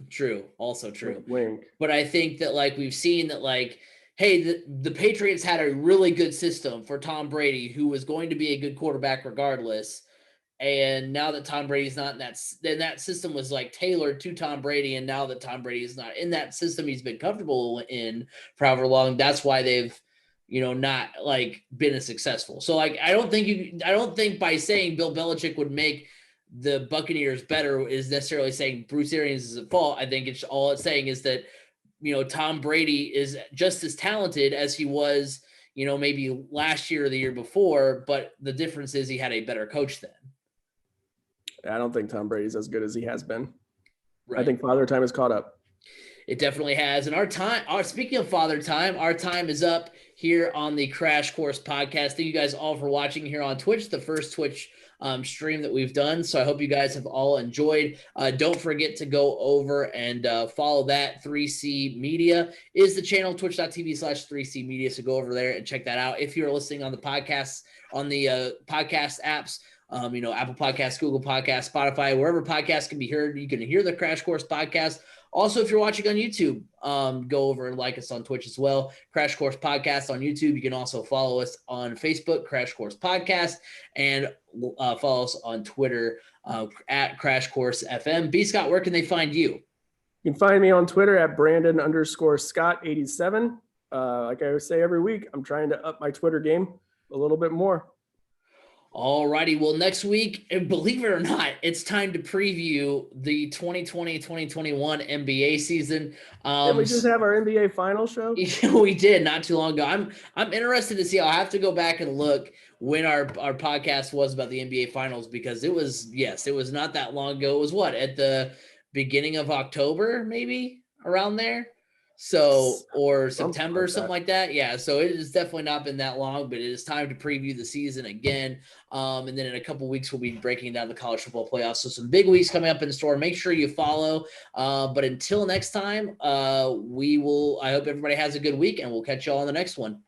True. Also true. Wink. But I think that, like, we've seen that, like, hey, the Patriots had a really good system for Tom Brady, who was going to be a good quarterback regardless. And now that Tom Brady's not in that, then that system was, like, tailored to Tom Brady. And now that Tom Brady is not in that system he's been comfortable in for however long, that's why they've, you know, not, like, been as successful. So, like, I don't think by saying Bill Belichick would make the Buccaneers better is necessarily saying Bruce Arians is at fault. I think it's saying is that, you know, Tom Brady is just as talented as he was, you know, maybe last year or the year before, but the difference is he had a better coach then. I don't think Tom Brady's as good as he has been. Right. I think Father Time has caught up. It definitely has. And speaking of Father Time, our time is up here on the Crash Course podcast. Thank you guys all for watching here on Twitch, the first Twitch stream that we've done. So I hope you guys have all enjoyed. Don't forget to go over and follow that. 3C Media is the channel, twitch.tv/3C Media. So go over there and check that out. If you're listening on the podcasts, on the podcast apps, you know, Apple Podcasts, Google Podcasts, Spotify, wherever podcasts can be heard, you can hear the Crash Course podcast. Also, if you're watching on YouTube, go over and like us on Twitch as well. Crash Course Podcast on YouTube. You can also follow us on Facebook, Crash Course Podcast, and follow us on Twitter at Crash Course FM. B. Scott, where can they find you? You can find me on Twitter at Brandon_Scott87. Like I say every week, I'm trying to up my Twitter game. a little bit more. All righty. Well, next week, and believe it or not, it's time to preview the 2020-2021 NBA season. Didn't we just have our NBA final show? We did not too long ago. I'm interested to see. I'll have to go back and look when our podcast was about the NBA finals, because it was not that long ago. It was at the beginning of October, maybe around there. So, or September, something like that. Yeah. So it has definitely not been that long, but it is time to preview the season again. And then in a couple weeks, we'll be breaking down the college football playoffs. So some big weeks coming up in store. Make sure you follow. But until next time, I hope everybody has a good week, and we'll catch you all on the next one.